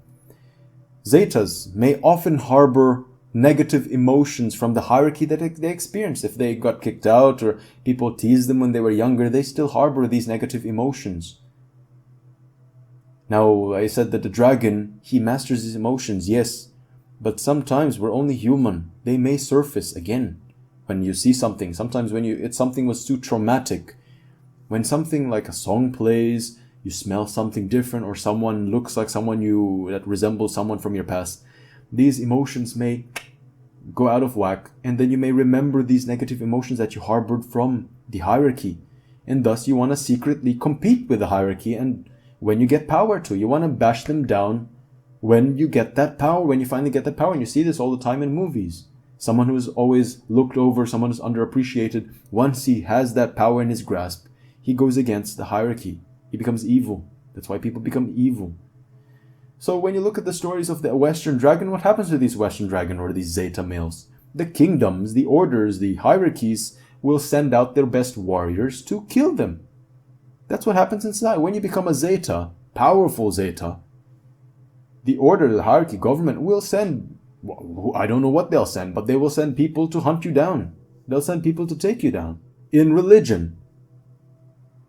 Zetas may often harbor negative emotions from the hierarchy that they experience. If they got kicked out or people teased them when they were younger, they still harbor these negative emotions. Now, I said that the dragon, he masters his emotions, yes, but sometimes we're only human. They may surface again. When you see something, sometimes something was too traumatic. When something like a song plays, you smell something different, or someone looks like someone that resembles someone from your past, these emotions may go out of whack, and then you may remember these negative emotions that you harbored from the hierarchy. And thus you want to secretly compete with the hierarchy, and when you get power too, you want to bash them down when you get that power, when you finally get that power. And you see this all the time in movies. Someone who is always looked over, someone who's underappreciated, once he has that power in his grasp, he goes against the hierarchy. He becomes evil. That's why people become evil. So when you look at the stories of the Western dragon, what happens to these Western dragon or these Zeta males? The kingdoms, the orders, the hierarchies will send out their best warriors to kill them. That's what happens inside. When you become a Zeta, powerful Zeta, the order, the hierarchy, government will send, I don't know what they'll send, but they will send people to hunt you down. They'll send people to take you down. In religion,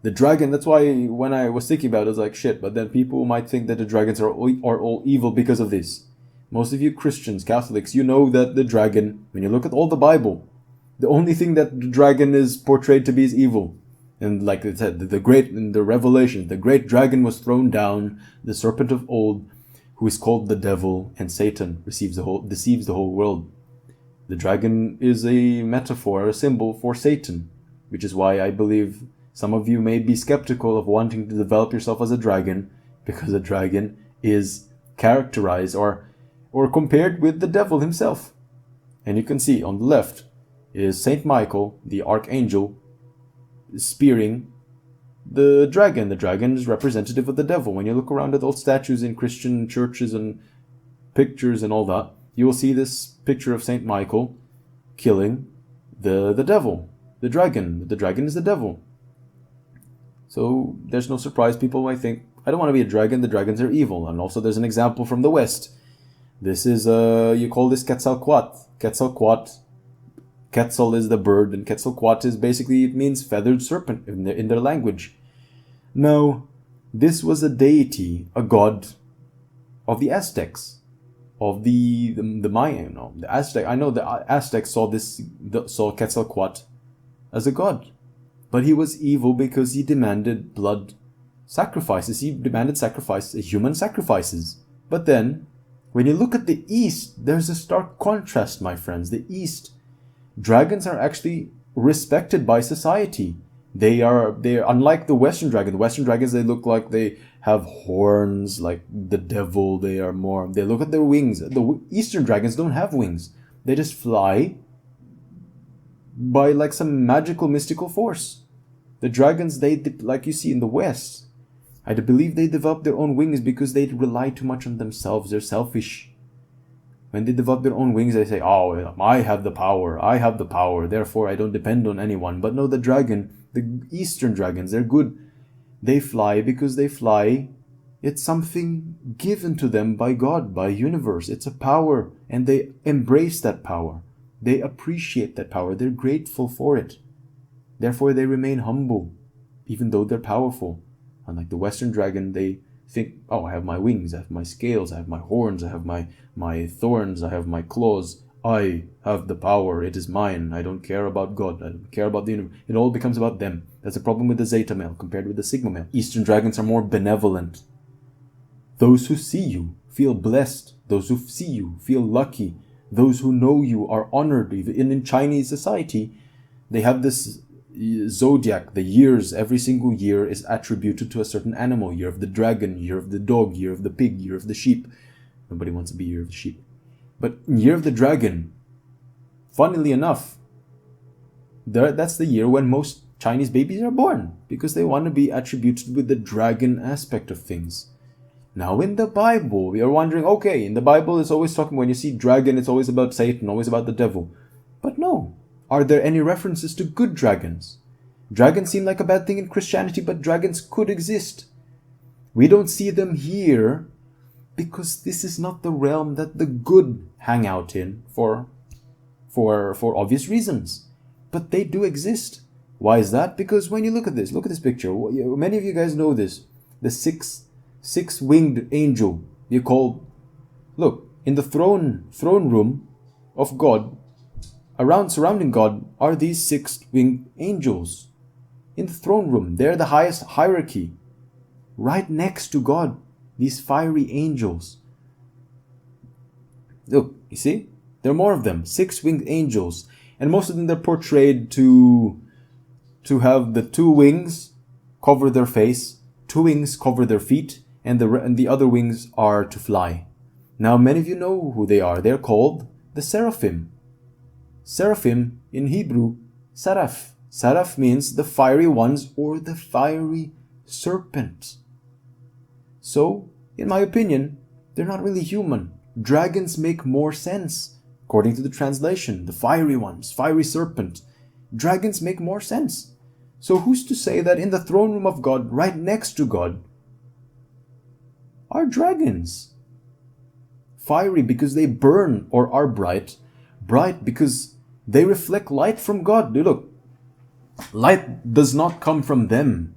the dragon, that's why when I was thinking about it, I was like, shit, but then people might think that the dragons are all evil because of this. Most of you Christians, Catholics, you know that the dragon, when you look at all the Bible, the only thing that the dragon is portrayed to be is evil. And like it said, the great in the Revelation, the great dragon was thrown down, the serpent of old, who is called the devil, and Satan deceives the whole world. The dragon is a metaphor, a symbol for Satan, which is why I believe some of you may be skeptical of wanting to develop yourself as a dragon, because a dragon is characterized or compared with the devil himself. And you can see on the left is Saint Michael, the archangel, spearing the dragon. The dragon is representative of the devil. When you look around at old statues in Christian churches and pictures and all that, you will see this picture of Saint Michael killing the devil, the dragon. The dragon is the devil. So there's no surprise people might think, I don't want to be a dragon, the dragons are evil. And also there's an example from the West. This is, you call this Quetzalcoatl. Quetzal is the bird, and Quetzalcoatl is basically, it means feathered serpent in their language. Now, this was a deity, a god of the Aztecs, of the Mayan, the Aztec. I know the Aztecs saw Quetzalcoatl as a god, but he was evil because he demanded blood sacrifices. He demanded human sacrifices. But then, when you look at the East, there's a stark contrast, my friends. The East, dragons are actually respected by society. They are unlike the Western dragon. The Western dragons, they look like they have horns, like the devil. They look at their wings. The Eastern dragons don't have wings. They just fly by like some magical, mystical force. The dragons, like you see in the West, I believe they develop their own wings because they rely too much on themselves. They're selfish. When they develop their own wings, they say, oh, I have the power, therefore I don't depend on anyone. But no, the Eastern dragons, they're good. They fly because it's something given to them by God, by universe. It's a power, and they embrace that power. They appreciate that power. They're grateful for it. Therefore, they remain humble, even though they're powerful. Unlike the Western dragon, they think, oh, I have my wings, I have my scales, I have my horns, I have my thorns, I have my claws. I have the power, it is mine. I don't care about God, I don't care about the universe. It all becomes about them. That's the problem with the Zeta male compared with the Sigma male. Eastern dragons are more benevolent. Those who see you feel blessed. Those who see you feel lucky. Those who know you are honored. Even in Chinese society, they have this zodiac. The years, every single year is attributed to a certain animal. Year of the dragon, year of the dog, year of the pig, year of the sheep. Nobody wants to be year of the sheep. But year of the dragon, funnily enough, that's the year when most Chinese babies are born, because they want to be attributed with the dragon aspect of things. Now in the Bible, we are wondering, okay, in the Bible it's always talking, when you see dragon, it's always about Satan, always about the devil. But no. Are there any references to good dragons? Dragons seem like a bad thing in Christianity, but dragons could exist. We don't see them here because this is not the realm that the good hang out in for obvious reasons. But they do exist. Why is that? Because when you look at this picture. Many of you guys know this. The six-winged angel. Look, in the throne room of God, surrounding God are these six-winged angels. In the throne room, they're the highest hierarchy. Right next to God, these fiery angels. Look, you see? There are more of them, six-winged angels. And most of them, they're portrayed to have the two wings cover their face, two wings cover their feet, and the other wings are to fly. Now, many of you know who they are. They're called the Seraphim. Seraphim, in Hebrew, Seraph. Seraph means the fiery ones or the fiery serpent. So, in my opinion, they're not really human. Dragons make more sense. According to the translation, the fiery ones, fiery serpent. Dragons make more sense. So who's to say that in the throne room of God, right next to God, are dragons? Fiery because they burn or are bright. Bright because they reflect light from God. Look, light does not come from them.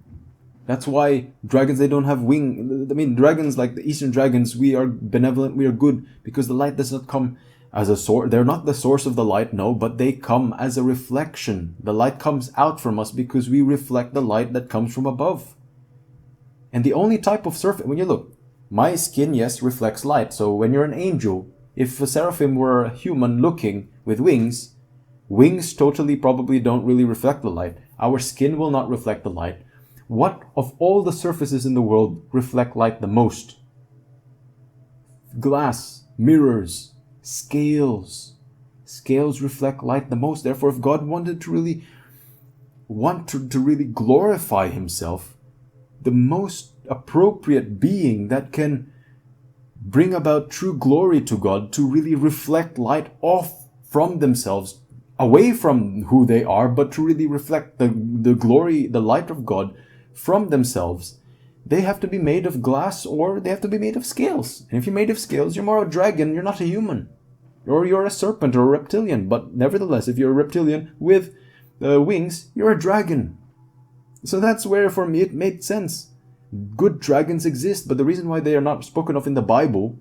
That's why dragons, they don't have wings. I mean, dragons like the Eastern dragons, we are benevolent, we are good, because the light does not come as a source. They're not the source of the light, no, but they come as a reflection. The light comes out from us because we reflect the light that comes from above. And the only type of surface, when you look, my skin, yes, reflects light. So when you're an angel, if a seraphim were a human looking with wings, wings totally probably don't really reflect the light. Our skin will not reflect the light. What of all the surfaces in the world reflect light the most? Glass, mirrors, scales. Scales reflect light the most. Therefore, if God wanted to really glorify himself, the most appropriate being that can bring about true glory to God, to really reflect light off from themselves, away from who they are, but to really reflect the glory, the light of God from themselves, they have to be made of glass or they have to be made of scales. And if you're made of scales, you're more a dragon, you're not a human. Or you're a serpent or a reptilian. But nevertheless, if you're a reptilian with wings, you're a dragon. So that's where, for me, it made sense. Good dragons exist, but the reason why they are not spoken of in the Bible,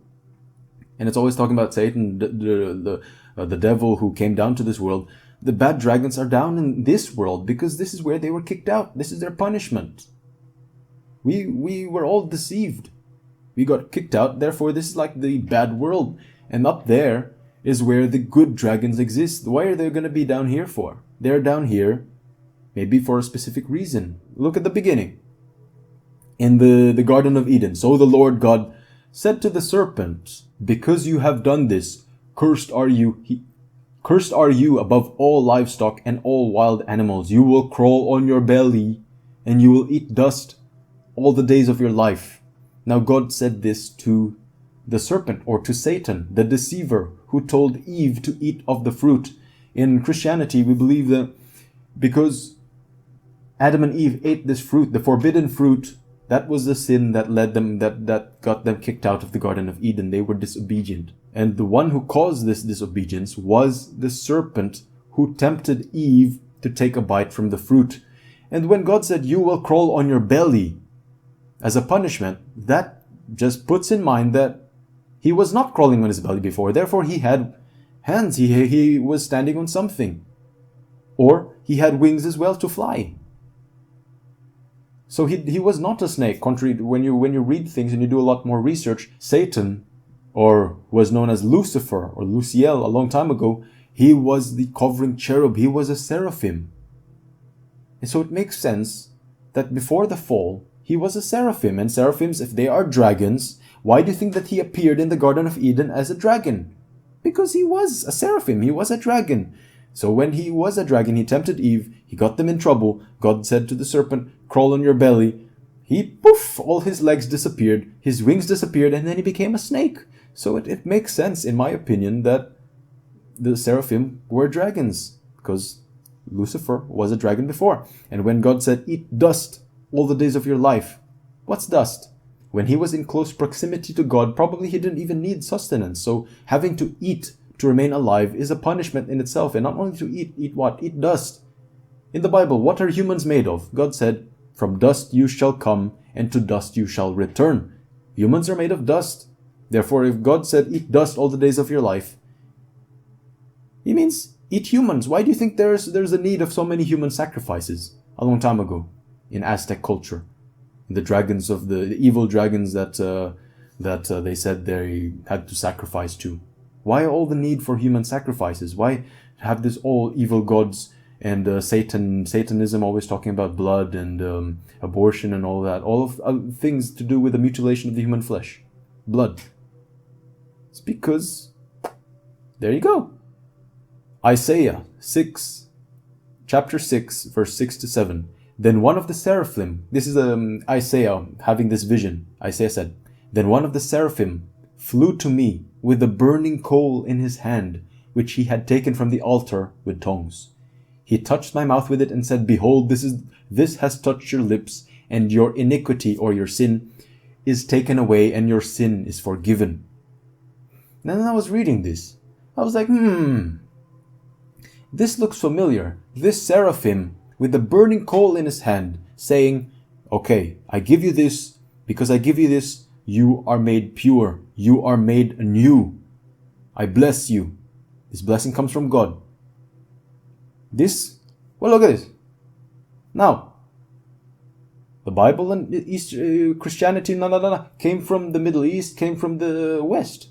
and it's always talking about Satan, the devil who came down to this world, the bad dragons are down in this world because this is where they were kicked out. This is their punishment. We were all deceived. We got kicked out, therefore this is like the bad world. And up there is where the good dragons exist. Why are they going to be down here for? They're down here maybe for a specific reason. Look at the beginning. In the Garden of Eden. So the Lord God said to the serpent, because you have done this, cursed are you above all livestock and all wild animals. You will crawl on your belly and you will eat dust all the days of your life. Now God said this to the serpent, or to Satan, the deceiver, who told Eve to eat of the fruit. In Christianity, we believe that because Adam and Eve ate this fruit, the forbidden fruit, that was the sin that led them, that got them kicked out of the Garden of Eden. They were disobedient. And the one who caused this disobedience was the serpent who tempted Eve to take a bite from the fruit. And when God said, you will crawl on your belly as a punishment, that just puts in mind that he was not crawling on his belly before. Therefore, he had hands. He was standing on something. Or he had wings as well to fly. So he was not a snake. Contrary to when you read things and you do a lot more research, Satan, or was known as Lucifer or Luciel a long time ago, he was the covering cherub. He was a seraphim. And so it makes sense that before the fall, he was a seraphim. And seraphims, if they are dragons, why do you think that he appeared in the Garden of Eden as a dragon? Because he was a seraphim. He was a dragon. So when he was a dragon, he tempted Eve. He got them in trouble. God said to the serpent, crawl on your belly. Poof, all his legs disappeared. His wings disappeared, and then he became a snake. So it makes sense, in my opinion, that the seraphim were dragons. Because Lucifer was a dragon before. And when God said, eat dust all the days of your life. What's dust? When he was in close proximity to God, probably he didn't even need sustenance. So having to eat to remain alive is a punishment in itself. And not only to eat what? Eat dust. In the Bible, what are humans made of? God said, from dust you shall come, and to dust you shall return. Humans are made of dust. Therefore, if God said, eat dust all the days of your life, he means eat humans. Why do you think there's a need of so many human sacrifices a long time ago in Aztec culture? The dragons of the evil dragons that they said they had to sacrifice to. Why all the need for human sacrifices? Why have this all evil gods and Satanism always talking about blood and abortion and all that? All of things to do with the mutilation of the human flesh. Blood. It's because, there you go. Isaiah 6, chapter 6, verse 6 to 7. Then one of the seraphim, this is Isaiah having this vision. Isaiah said, then one of the seraphim flew to me with a burning coal in his hand, which he had taken from the altar with tongs. He touched my mouth with it and said, behold, this has touched your lips, and your iniquity or your sin is taken away, and your sin is forgiven. And then I was reading this. I was like, this looks familiar. This seraphim with the burning coal in his hand, saying, okay, I give you this, because I give you this, you are made pure, you are made new. I bless you. This blessing comes from God. Well, look at this. Now, the Bible and Christianity came from the Middle East, came from the West.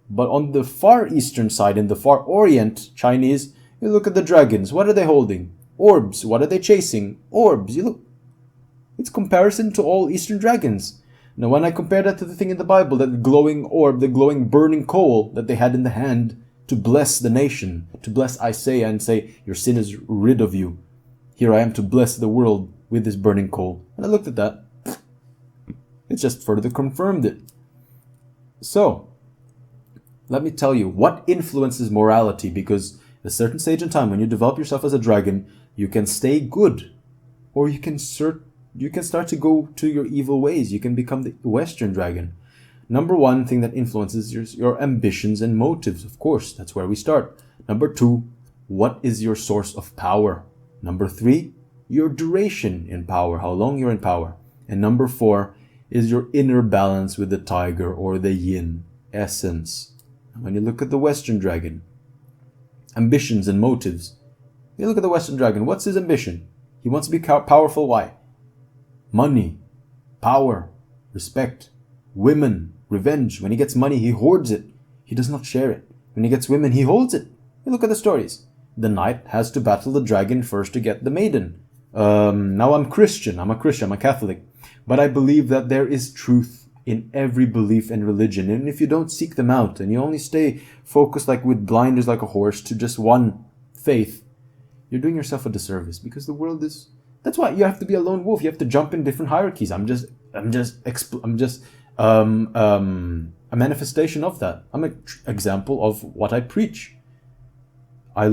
But on the far eastern side, in the far Orient, Chinese, you look at the dragons. What are they holding? Orbs. What are they chasing? Orbs. You look. It's comparison to all Eastern dragons. Now, when I compare that to the thing in the Bible, that glowing orb, the glowing burning coal that they had in the hand to bless the nation, to bless Isaiah and say, your sin is rid of you. Here I am to bless the world with this burning coal. And I looked at that. It just further confirmed it. So, let me tell you what influences morality, because at a certain stage in time, when you develop yourself as a dragon, you can stay good, or you can start to go to your evil ways. You can become the Western dragon. Number one thing that influences your ambitions and motives, of course, that's where we start. Number two, what is your source of power? Number three, your duration in power, how long you're in power. And number four is your inner balance with the tiger or the yin essence. When you look at the Western dragon, ambitions and motives. You look at the Western dragon, what's his ambition? He wants to be powerful. Why? Money, power, respect, women, revenge. When he gets money, he hoards it. He does not share it. When he gets women, he holds it. You look at the stories. The knight has to battle the dragon first to get the maiden. Now I'm Christian. I'm a Catholic. But I believe that there is truth in every belief and religion. And if you don't seek them out and you only stay focused like with blinders like a horse to just one faith, you're doing yourself a disservice, because the world is... That's why you have to be a lone wolf. You have to jump in different hierarchies. I'm just a manifestation of that. I'm an example of what I preach. I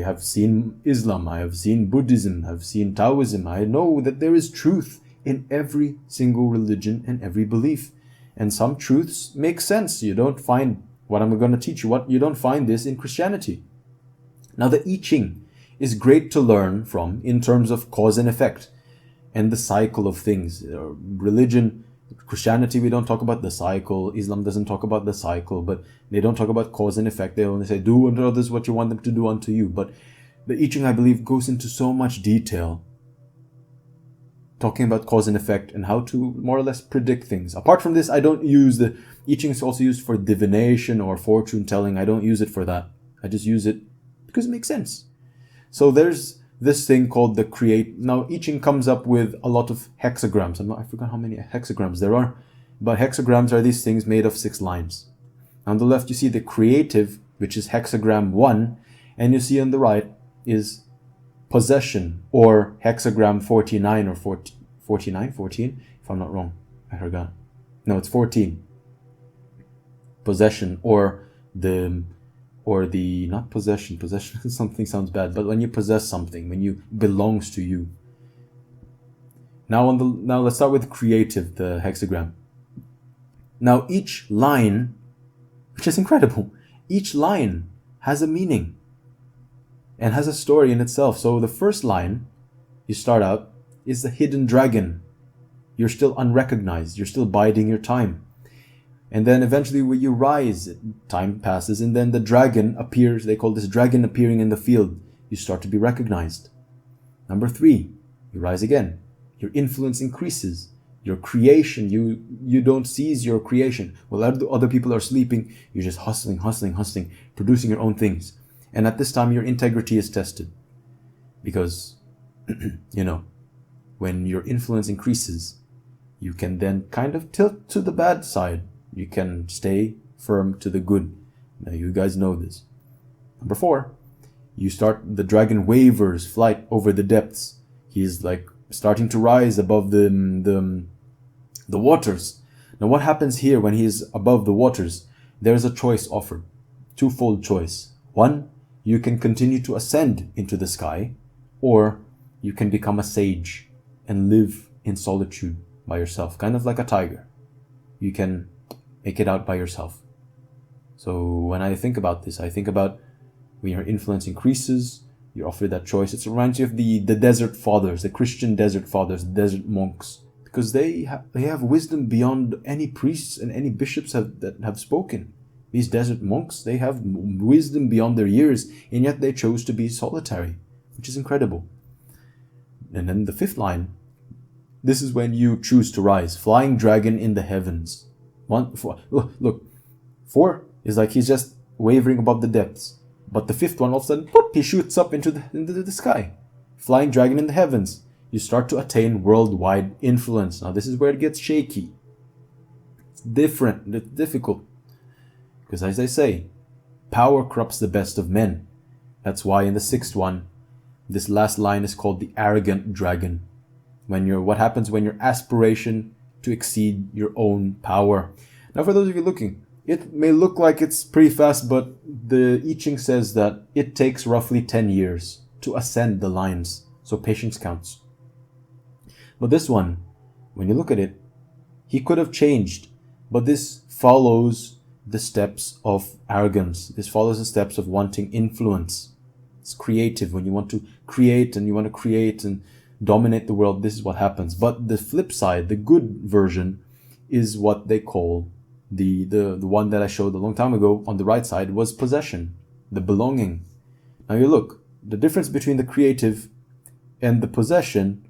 have seen Islam, I have seen Buddhism, I've seen Taoism. I know that there is truth in every single religion and every belief. And some truths make sense. You don't find what I'm going to teach you. You don't find this in Christianity. Now, the I Ching is great to learn from in terms of cause and effect and the cycle of things. Religion, Christianity, we don't talk about the cycle. Islam doesn't talk about the cycle, but they don't talk about cause and effect. They only say, do unto others what you want them to do unto you. But the I Ching, I believe, goes into so much detail, talking about cause and effect and how to more or less predict things. Apart from this, I don't use the I Ching is also used for divination or fortune telling. I don't use it for that. I just use it because it makes sense. So there's this thing called the create. Now, I Ching comes up with a lot of hexagrams. I forgot how many hexagrams there are, but hexagrams are these things made of 6 lines. On the left, you see the creative, which is hexagram 1, and you see on the right is possession, or hexagram 49 or 14, if I'm not wrong. I forgot. No, it's 14. Possession, or the not possession. Possession something sounds bad, but when you possess something, when you belongs to you. Now let's start with creative, the hexagram. Now each line, which is incredible, each line has a meaning and has a story in itself. So the first line you start out is the hidden dragon. You're still unrecognized. You're still biding your time. And then eventually when you rise, time passes, and then the dragon appears. They call this dragon appearing in the field. You start to be recognized. Number 3, you rise again. Your influence increases. Your creation, you don't seize your creation. While other people are sleeping, you're just hustling, producing your own things. And at this time, your integrity is tested. Because, when your influence increases, you can then kind of tilt to the bad side. You can stay firm to the good. Now, you guys know this. Number 4, the dragon wavers flight over the depths. He's like starting to rise above the waters. Now, what happens here when he is above the waters? There's a choice offered. Twofold choice. 1, you can continue to ascend into the sky, or you can become a sage and live in solitude by yourself, kind of like a tiger. You can make it out by yourself. So when I think about this, I think about when your influence increases, you're offered that choice. It reminds you of the desert fathers, the Christian desert fathers, the desert monks, because they have wisdom beyond any priests and any bishops that have spoken. These desert monks, they have wisdom beyond their years, and yet they chose to be solitary, which is incredible. And then the fifth line, this is when you choose to rise. Flying dragon in the heavens. Look, 4 is like he's just wavering above the depths. But the fifth one, all of a sudden, whoop, he shoots up into the sky. Flying dragon in the heavens. You start to attain worldwide influence. Now this is where it gets shaky. It's different, it's difficult. Because as I say, power corrupts the best of men. That's why in the sixth one, this last line is called the arrogant dragon. What happens when your aspiration to exceed your own power. Now for those of you looking, it may look like it's pretty fast, but the I Ching says that it takes roughly 10 years to ascend the lines. So patience counts. But this one, when you look at it, he could have changed, but this follows the steps of arrogance. This follows the steps of wanting influence. It's creative. When you want to create and dominate the world, this is what happens. But the flip side, the good version, is what they call the one that I showed a long time ago on the right side was possession, the belonging. Now you look, the difference between the creative and the possession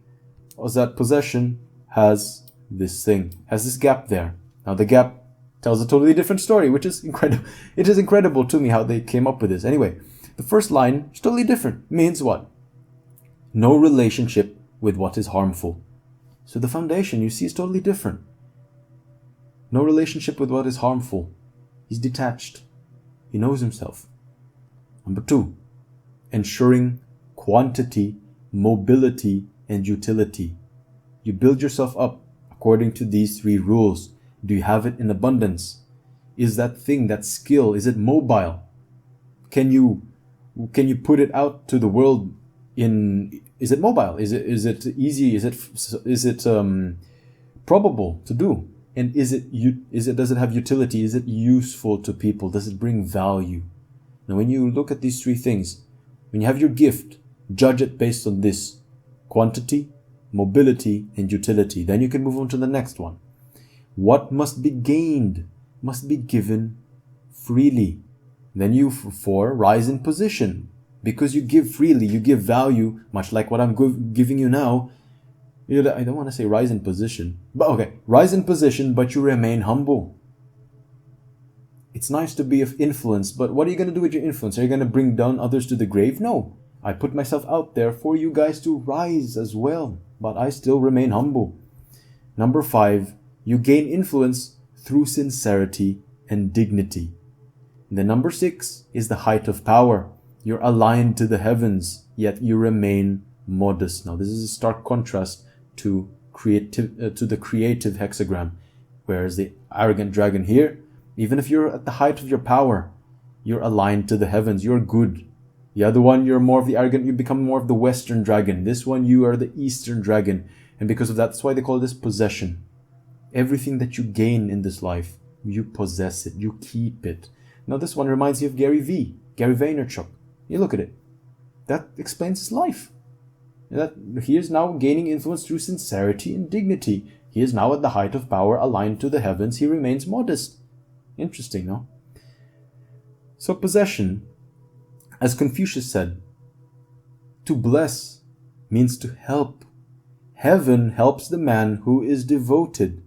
was that possession has this gap there. Now the gap tells a totally different story, which is incredible. It is incredible to me how they came up with this. Anyway, the first line is totally different. It means what? No relationship with what is harmful. So the foundation, you see, is totally different. No relationship with what is harmful. He's detached. He knows himself. Number 2, ensuring quantity, mobility, and utility. You build yourself up according to these 3 rules. Do you have it in abundance? Is that thing, that skill, is it mobile? Can you put it out to the world is it mobile? Is it easy? Is it probable to do? And does it have utility? Is it useful to people? Does it bring value? Now, when you look at these 3 things, when you have your gift, judge it based on this: quantity, mobility, and utility. Then you can move on to the next one. What must be gained must be given freely. Then 4, rise in position. Because you give freely, you give value, much like what I'm giving you now. I don't want to say rise in position, but okay, rise in position, but you remain humble. It's nice to be of influence, but what are you going to do with your influence? Are you going to bring down others to the grave? No. I put myself out there for you guys to rise as well, but I still remain humble. Number 5, you gain influence through sincerity and dignity. And then number 6 is the height of power. You're aligned to the heavens, yet you remain modest. Now, this is a stark contrast to the creative hexagram, whereas the arrogant dragon here, even if you're at the height of your power, you're aligned to the heavens. You're good. The other one, you're more of the arrogant. You become more of the Western dragon. This one, you are the Eastern dragon, and because of that, that's why they call this possession. Everything that you gain in this life, you possess it. You keep it. Now, this one reminds me of Gary Vaynerchuk. You look at it. That explains his life. That he is now gaining influence through sincerity and dignity. He is now at the height of power, aligned to the heavens. He remains modest. Interesting, no? So possession, as Confucius said, to bless means to help. Heaven helps the man who is devoted.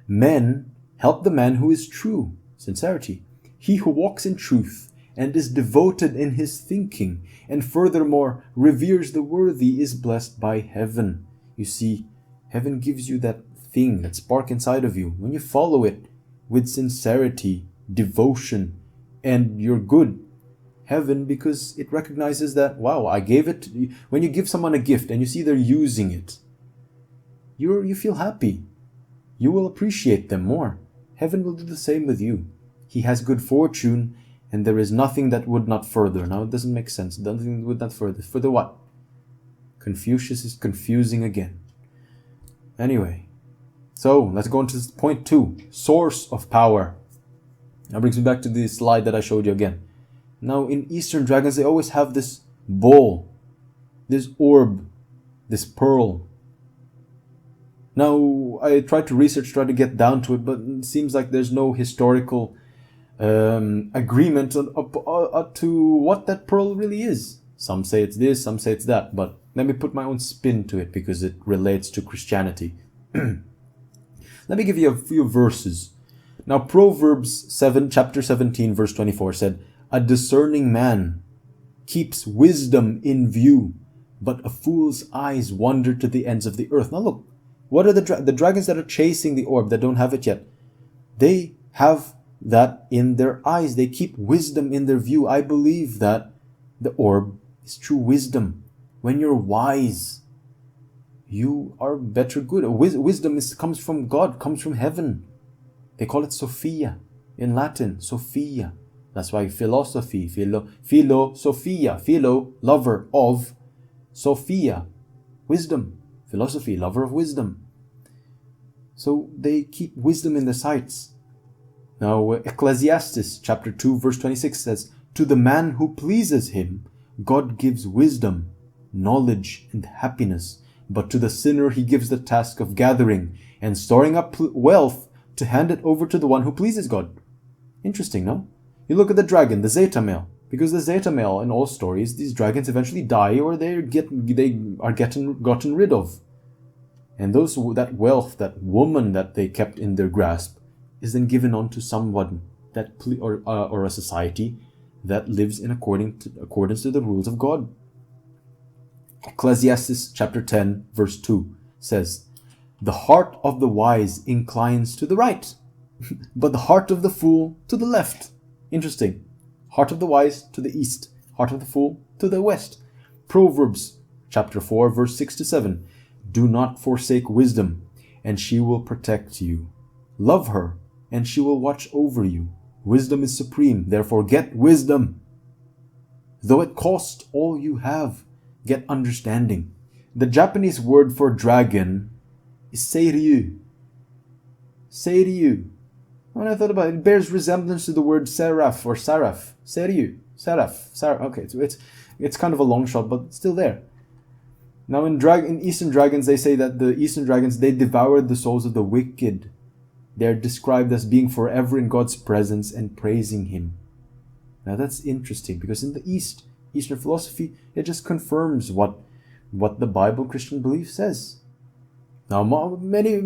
Men help the man who is true. Sincerity. He who walks in truth and is devoted in his thinking, and furthermore reveres the worthy, is blessed by heaven. You see, heaven gives you that thing, that spark inside of you. When you follow it with sincerity, devotion, and you're good, heaven, because it recognizes that, wow, I gave it. When you give someone a gift and you see they're using it, you feel happy. You will appreciate them more. Heaven will do the same with you. He has good fortune, and there is nothing that would not further. Now, it doesn't make sense. Nothing would not further. Further what? Confucius is confusing again. Anyway, so let's go into point 2. Source of power. That brings me back to the slide that I showed you again. Now, in Eastern dragons, they always have this ball, this orb, this pearl. Now, I tried to research, try to get down to it, but it seems like there's no historical agreement to what that pearl really is. Some say it's this, some say it's that, but let me put my own spin to it because it relates to Christianity. Let me give you a few verses. Now, Proverbs chapter 17, verse 24 said, "A discerning man keeps wisdom in view, but a fool's eyes wander to the ends of the earth." Now look, what are the dragons that are chasing the orb that don't have it yet? They have that in their eyes. They keep wisdom in their view. I believe that the orb is true wisdom. When you're wise, you are better good. Wisdom comes from God, comes from heaven. They call it Sophia in Latin, Sophia. That's why philosophy, philosophia, philo, lover of, Sophia, wisdom, philosophy, lover of wisdom. So they keep wisdom in their sights. Now, Ecclesiastes chapter 2, verse 26 says, "To the man who pleases him, God gives wisdom, knowledge, and happiness. But to the sinner he gives the task of gathering and storing up wealth to hand it over to the one who pleases God." Interesting, no? You look at the dragon, the Zeta male. Because the Zeta male, in all stories, these dragons eventually die or they are gotten rid of. And that wealth, that woman that they kept in their grasp, is then given on to someone or a society that lives in accordance to the rules of God. Ecclesiastes chapter 10, verse 2 says, "The heart of the wise inclines to the right, but the heart of the fool to the left." Interesting. Heart of the wise to the east, heart of the fool to the west. Proverbs chapter 4, verse 6 to 7. "Do not forsake wisdom, and she will protect you. Love her, and she will watch over you. Wisdom is supreme, therefore get wisdom. Though it cost all you have, get understanding." The Japanese word for dragon is seiryu. Seiryu. When I thought about it, it bears resemblance to the word seraph or saraph. Seiryu. Seraph. Okay, so it's kind of a long shot, but it's still there. Now in Eastern dragons, they say that the Eastern dragons, they devoured the souls of the wicked. They're described as being forever in God's presence and praising Him. Now that's interesting because in the Eastern philosophy, it just confirms what the Bible Christian belief says. Now,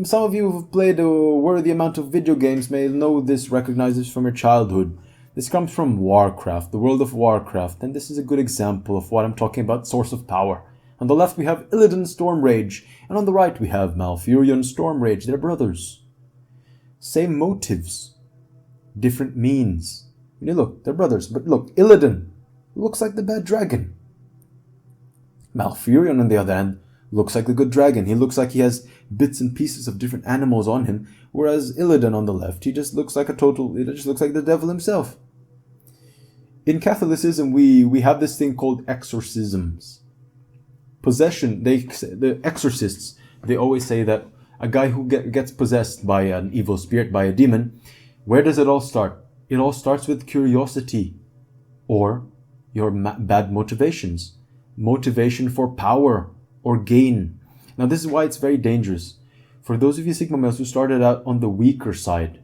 some of you who have played a worthy amount of video games may recognize this from your childhood. This comes from Warcraft, the world of Warcraft, and this is a good example of what I'm talking about, source of power. On the left we have Illidan Stormrage, and on the right we have Malfurion Stormrage. They're brothers. Same motives, different means. When you look, they're brothers, but look, Illidan looks like the bad dragon. Malfurion, on the other hand, looks like the good dragon. He looks like he has bits and pieces of different animals on him, whereas Illidan on the left, he just looks like the devil himself. In Catholicism, we have this thing called exorcisms. Possession, the exorcists, they always say that a guy who gets possessed by an evil spirit, by a demon, where does it all start? It all starts with curiosity or your bad motivations. Motivation for power or gain. Now this is why it's very dangerous. For those of you Sigma males who started out on the weaker side,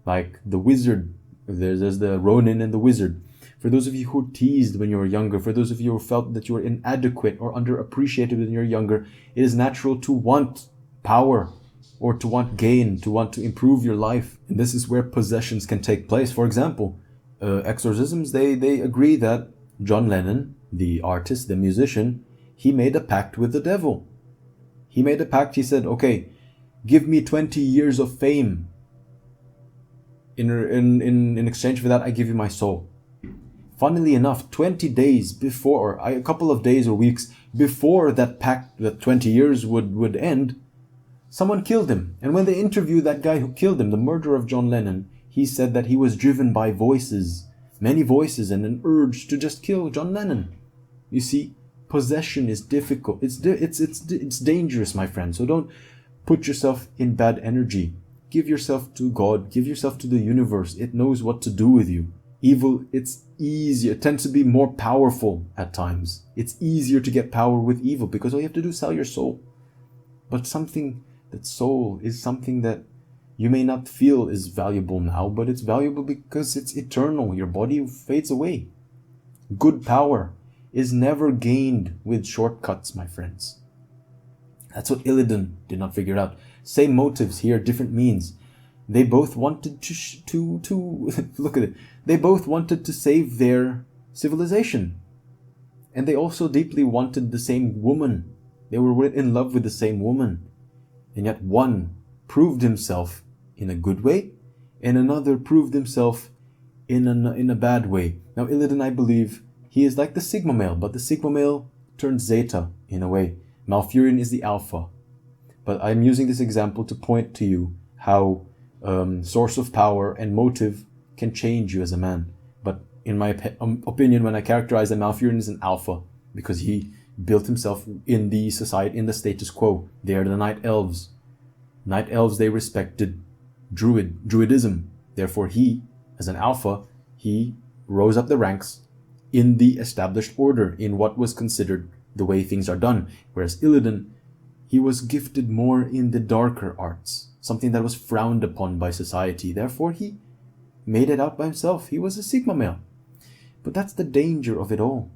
like the wizard, there's the Ronin and the wizard. For those of you who were teased when you were younger, for those of you who felt that you were inadequate or underappreciated when you were younger, it is natural to want power or to want gain, to want to improve your life. And this is where possessions can take place. For example, exorcisms, they agree that John Lennon, the artist, the musician, he made a pact with the devil. He made a pact. He said, okay, give me 20 years of fame. In exchange for that, I give you my soul. Funnily enough, 20 days before, a couple of days or weeks before that pact, that 20 years would end, someone killed him. And when they interviewed that guy who killed him, the murderer of John Lennon, he said that he was driven by voices, many voices, and an urge to just kill John Lennon. You see, possession is difficult. It's dangerous, my friend. So don't put yourself in bad energy. Give yourself to God. Give yourself to the universe. It knows what to do with you. Evil, it's easier. It tends to be more powerful at times. It's easier to get power with evil because all you have to do is sell your soul. But that soul is something that you may not feel is valuable now, but it's valuable because it's eternal. Your body fades away. Good power is never gained with shortcuts, my friends. That's what Illidan did not figure out. Same motives here, different means. They both wanted to look at it. They both wanted to save their civilization. And they also deeply wanted the same woman. They were in love with the same woman. And yet one proved himself in a good way, and another proved himself in a bad way. Now Illidan, I believe, he is like the Sigma male, but the Sigma male turns Zeta in a way. Malfurion is the Alpha. But I'm using this example to point to you how source of power and motive can change you as a man. But in my opinion, when I characterize a Malfurion as an Alpha, because he built himself in the society, in the status quo. They are the Night Elves. Night Elves, they respected Druidism. Therefore he, as an Alpha, he rose up the ranks in the established order, in what was considered the way things are done. Whereas Illidan, he was gifted more in the darker arts, something that was frowned upon by society. Therefore he made it out by himself. He was a Sigma male. But that's the danger of it all.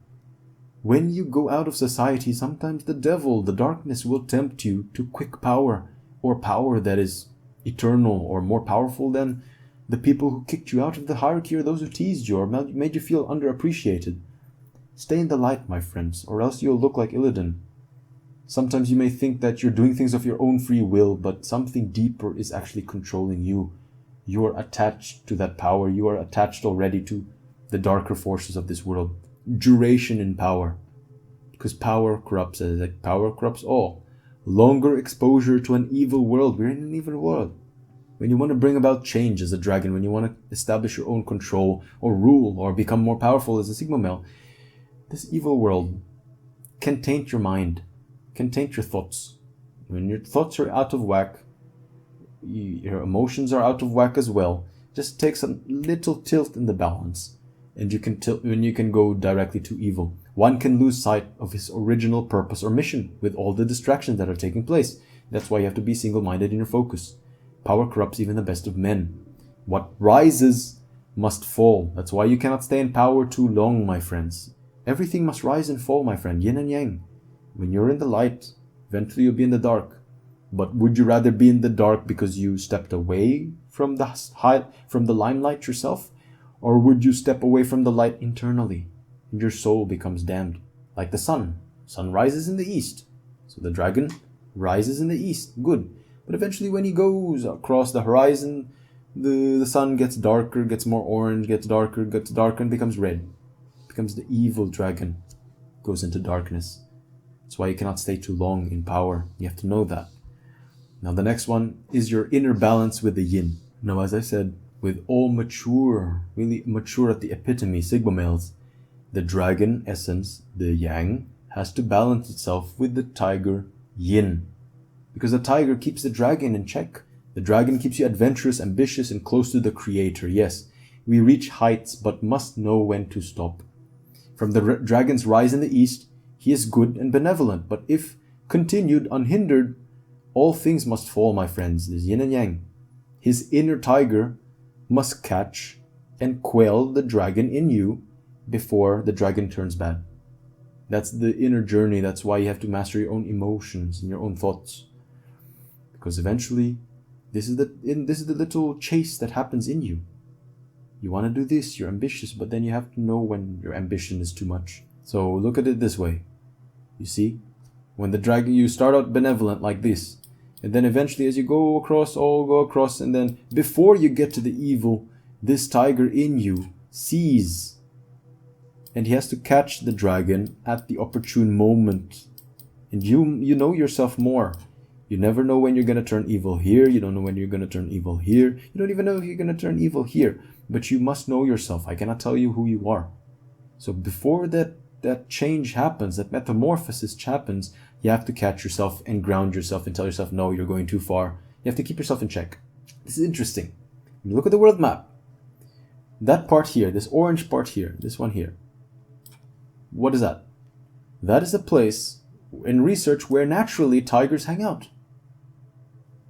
When you go out of society, sometimes the devil, the darkness, will tempt you to quick power, or power that is eternal or more powerful than the people who kicked you out of the hierarchy, or those who teased you or made you feel underappreciated. Stay in the light, my friends, or else you'll look like Illidan. Sometimes you may think that you're doing things of your own free will, but something deeper is actually controlling you. You are attached to that power. You are attached already to the darker forces of this world. Duration in power. Because power corrupts, power corrupts all. Longer exposure to an evil world. We're in an evil world. When you want to bring about change as a dragon, when you want to establish your own control or rule or become more powerful as a Sigma male, this evil world can taint your mind, can taint your thoughts. When your thoughts are out of whack, your emotions are out of whack as well. Just takes a little tilt in the balance, and you can go directly to evil. One can lose sight of his original purpose or mission with all the distractions that are taking place. That's why you have to be single-minded in your focus. Power corrupts even the best of men. What rises must fall. That's why you cannot stay in power too long, my friends. Everything must rise and fall, my friend. Yin and yang. When you're in the light, eventually you'll be in the dark. But would you rather be in the dark because you stepped away from the limelight yourself? Or would you step away from the light internally and your soul becomes damned? Like the sun. Sun rises in the east. So the dragon rises in the east. Good. But eventually when he goes across the horizon, the sun gets darker, gets more orange, gets darker, and becomes red. Becomes the evil dragon. Goes into darkness. That's why you cannot stay too long in power. You have to know that. Now the next one is your inner balance with the yin. Now as I said, with all mature, really mature at the epitome Sigma males, the dragon essence, the yang, has to balance itself with the tiger yin. Because the tiger keeps the dragon in check. The dragon keeps you adventurous, ambitious, and close to the creator. Yes, we reach heights, but must know when to stop. From the dragon's rise in the east, he is good and benevolent, but if continued unhindered, all things must fall, my friends. There's yin and yang. His inner tiger must catch and quell the dragon in you before the dragon turns bad. That's the inner journey. That's why you have to master your own emotions and your own thoughts. Because eventually, this is the little chase that happens in you. You want to do this, you're ambitious, but then you have to know when your ambition is too much. So look at it this way. You see, when the dragon, you start out benevolent like this, and then eventually as you go across, and then before you get to the evil, this tiger in you sees, and he has to catch the dragon at the opportune moment. And you know yourself more. You never know when you're going to turn evil here. You don't know when you're going to turn evil here. You don't even know if you're going to turn evil here. But you must know yourself. I cannot tell you who you are. So before that change happens, that metamorphosis happens, you have to catch yourself and ground yourself and tell yourself, no, you're going too far. You have to keep yourself in check. This is interesting. When you look at the world map, that part here, this orange part here, this one here, what is that? That is a place in research where naturally tigers hang out.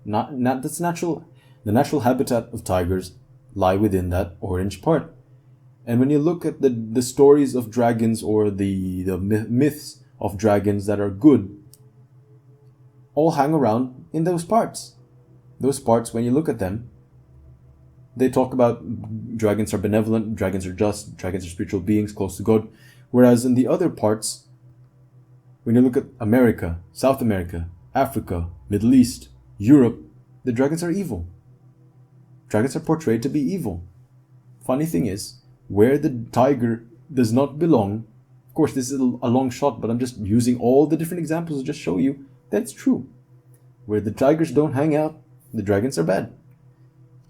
Not that's natural. The natural habitat of tigers lie within that orange part. And when you look at the stories of dragons or the myths of dragons that are good, all hang around in those parts. Those parts, when you look at them, they talk about dragons are benevolent, dragons are just, dragons are spiritual beings close to God. Whereas in the other parts, when you look at America, South America, Africa, Middle East, Europe, the dragons are evil. Dragons are portrayed to be evil. Funny thing is, where the tiger does not belong, of course this is a long shot, but I'm just using all the different examples to just show you that it's true. Where the tigers don't hang out, the dragons are bad.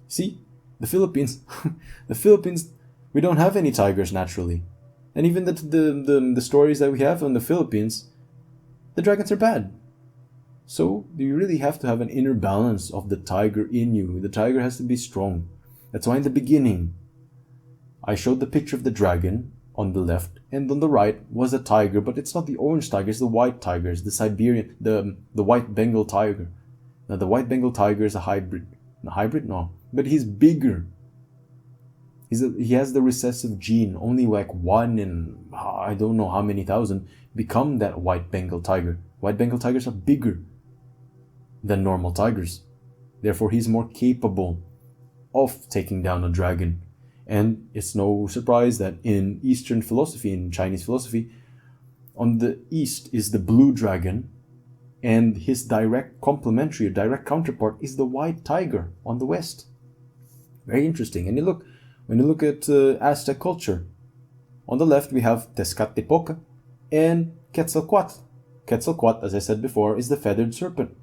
See, the Philippines, we don't have any tigers naturally. And even the stories that we have on the Philippines, the dragons are bad. So you really have to have an inner balance of the tiger in you. The tiger has to be strong. That's why in the beginning, I showed the picture of the dragon on the left, and on the right was a tiger, but it's not the orange tiger, it's the white tiger, it's the Siberian, the white Bengal tiger. Now the white Bengal tiger is a hybrid. A hybrid? No. But he's bigger. He has the recessive gene. Only like 1 in I don't know how many thousand become that white Bengal tiger. White Bengal tigers are bigger than normal tigers. Therefore, he's more capable of taking down a dragon. And it's no surprise that in Eastern philosophy, in Chinese philosophy, on the east is the blue dragon, and his direct complementary, direct counterpart is the white tiger on the west. Very interesting. And when you look at Aztec culture, on the left we have Tezcatlipoca and Quetzalcoatl. Quetzalcoatl, as I said before, is the feathered serpent.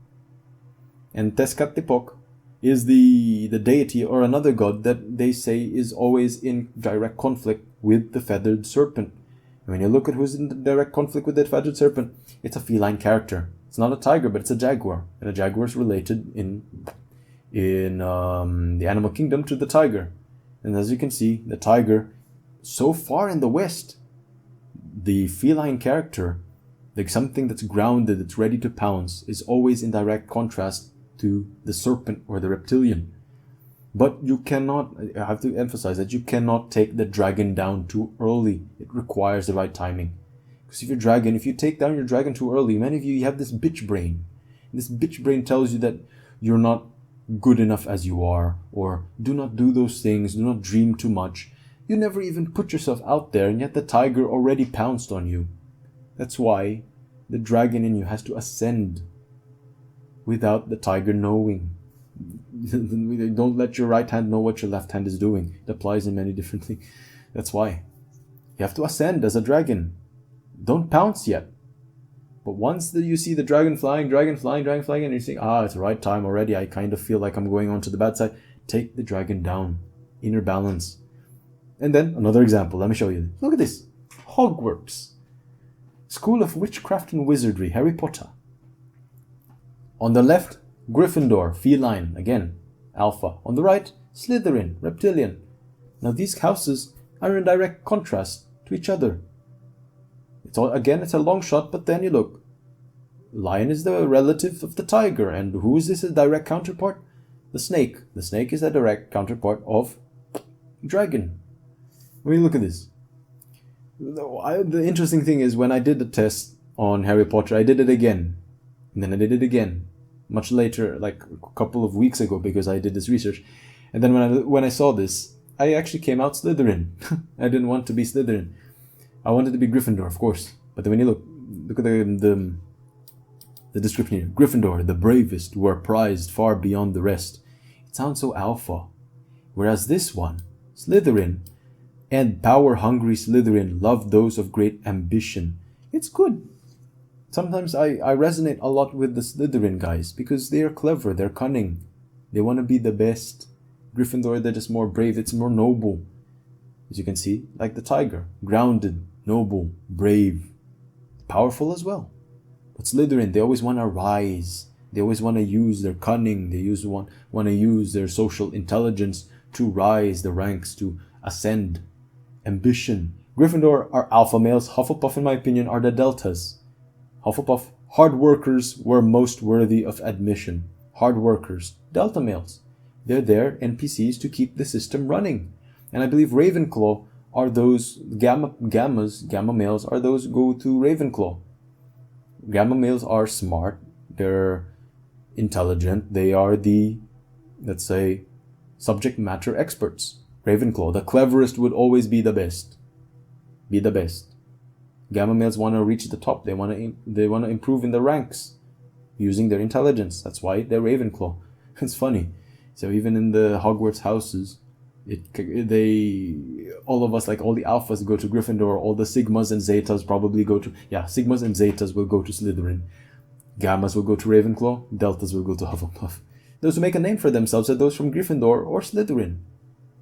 And Tezcatlipoca is the deity or another god that they say is always in direct conflict with the feathered serpent. And when you look at who's in direct conflict with the feathered serpent, it's a feline character. It's not a tiger, but it's a jaguar. And a jaguar is related in the animal kingdom to the tiger. And as you can see, the tiger, so far in the west, the feline character, like something that's grounded, that's ready to pounce, is always in direct contrast to the serpent or the reptilian. But you cannot, I have to emphasize that you cannot take the dragon down too early. It requires the right timing. Because if you take down your dragon too early, many of you have this bitch brain. This bitch brain tells you that you're not good enough as you are, or do not do those things, do not dream too much. You never even put yourself out there, and yet the tiger already pounced on you. That's why the dragon in you has to ascend without the tiger knowing. Don't let your right hand know what your left hand is doing. It applies in many different things. That's why you have to ascend as a dragon. Don't pounce yet. But once you see the dragon flying, and you think, it's the right time already, I kind of feel like I'm going on to the bad side, take the dragon down. Inner balance. And then another example, let me show you. Look at this. Hogwarts. School of Witchcraft and Wizardry, Harry Potter. On the left, Gryffindor, feline, again, alpha. On the right, Slytherin, reptilian. Now these houses are in direct contrast to each other. It's a long shot, but then you look. Lion is the relative of the tiger, and who is this a direct counterpart? The snake. The snake is a direct counterpart of dragon. When you look at this. The interesting thing is when I did the test on Harry Potter, I did it again. And then I did it again. Much later, like a couple of weeks ago, because I did this research. And then when I saw this, I actually came out Slytherin. I didn't want to be Slytherin. I wanted to be Gryffindor, of course. But then when you look at the description here. Gryffindor, the bravest, who are prized far beyond the rest. It sounds so alpha. Whereas this one, Slytherin, and power-hungry Slytherin love those of great ambition. It's good. Sometimes I resonate a lot with the Slytherin guys because they are clever, they're cunning. They want to be the best. Gryffindor, they're just more brave, it's more noble. As you can see, like the tiger. Grounded, noble, brave, powerful as well. But Slytherin, they always want to rise. They always want to use their cunning. They want to use their social intelligence to rise the ranks, to ascend. Ambition. Gryffindor are alpha males. Hufflepuff, in my opinion, are the deltas. Hufflepuff, hard workers were most worthy of admission. Hard workers. Delta males. They're there, NPCs, to keep the system running. And I believe Ravenclaw are those gamma males are those who go to Ravenclaw. Gamma males are smart, they're intelligent, they are the, let's say, subject matter experts. Ravenclaw, the cleverest, would always be the best. Be the best. Gamma males want to reach the top. They want to improve in the ranks using their intelligence. That's why they're Ravenclaw. It's funny. So even in the Hogwarts houses, all of us, like all the alphas, go to Gryffindor. All the sigmas and zetas probably go to, sigmas and zetas will go to Slytherin. Gammas will go to Ravenclaw. Deltas will go to Hufflepuff. Those who make a name for themselves are those from Gryffindor or Slytherin.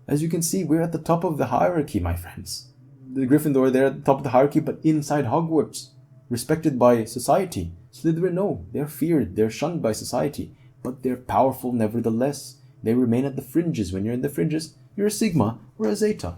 As you can see, we're at the top of the hierarchy, my friends. The Gryffindor, they're at the top of the hierarchy, but inside Hogwarts, respected by society. Slytherin, no, they're feared, they're shunned by society, but they're powerful nevertheless. They remain at the fringes. When you're in the fringes, you're a sigma or a zeta.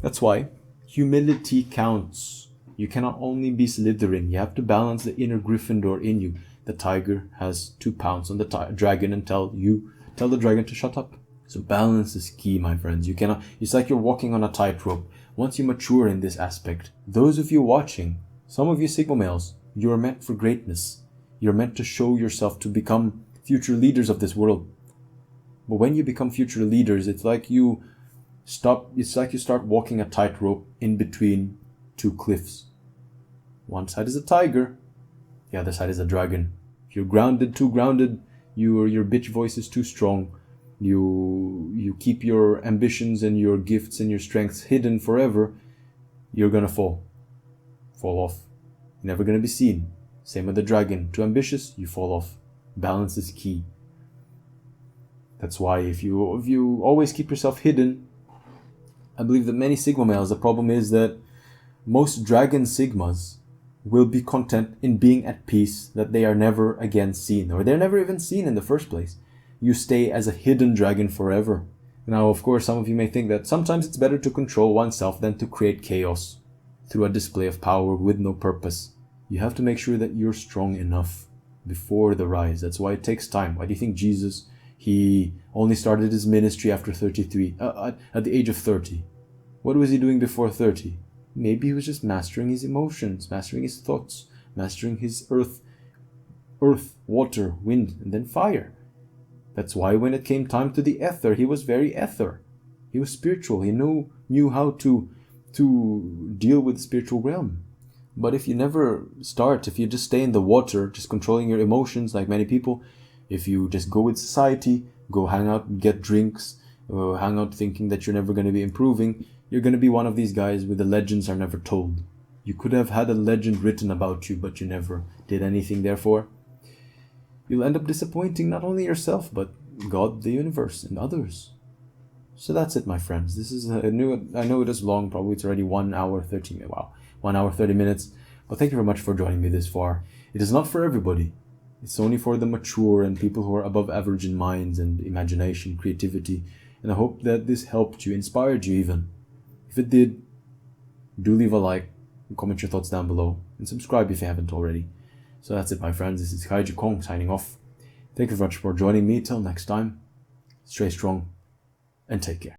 That's why humility counts. You cannot only be Slytherin, you have to balance the inner Gryffindor in you. The tiger has to pounce on the dragon and tell the dragon to shut up. So balance is key, my friends. You cannot. It's like you're walking on a tightrope. Once you mature in this aspect, those of you watching, some of you sigma males, you are meant for greatness. You're meant to show yourself to become future leaders of this world. But when you become future leaders, it's like you start walking a tightrope in between two cliffs. One side is a tiger, the other side is a dragon. If you're too grounded, your bitch voice is too strong. You keep your ambitions and your gifts and your strengths hidden forever, you're gonna fall off. You're never gonna be seen. Same with the dragon. Too ambitious, you fall off. Balance is key. That's why if you always keep yourself hidden, I believe that many sigma males, the problem is that most dragon sigmas will be content in being at peace, that they are never again seen, or they're never even seen in the first place. You stay as a hidden dragon forever. Now, of course, some of you may think that sometimes it's better to control oneself than to create chaos through a display of power with no purpose. You have to make sure that you're strong enough before the rise. That's why it takes time. Why do you think Jesus, he only started his ministry after 33, at the age of 30? What was he doing before 30? Maybe he was just mastering his emotions, mastering his thoughts, mastering his earth, water, wind, and then fire. That's why when it came time to the ether, he was very ether. He was spiritual. He knew how to deal with the spiritual realm. But if you never start, if you just stay in the water, just controlling your emotions like many people, if you just go with society, go hang out, get drinks, hang out thinking that you're never going to be improving, you're going to be one of these guys where the legends are never told. You could have had a legend written about you, but you never did anything, therefore you'll end up disappointing not only yourself, but God, the universe, and others. So that's it, my friends. This is I know it is long, probably it's already 1 hour 30 minutes. Wow, 1 hour 30 minutes. But thank you very much for joining me this far. It is not for everybody. It's only for the mature and people who are above average in minds and imagination, creativity. And I hope that this helped you, inspired you even. If it did, do leave a like, and comment your thoughts down below, and subscribe if you haven't already. So that's it, my friends. This is Kaiju Kong signing off. Thank you very much for joining me. Till next time, stay strong and take care.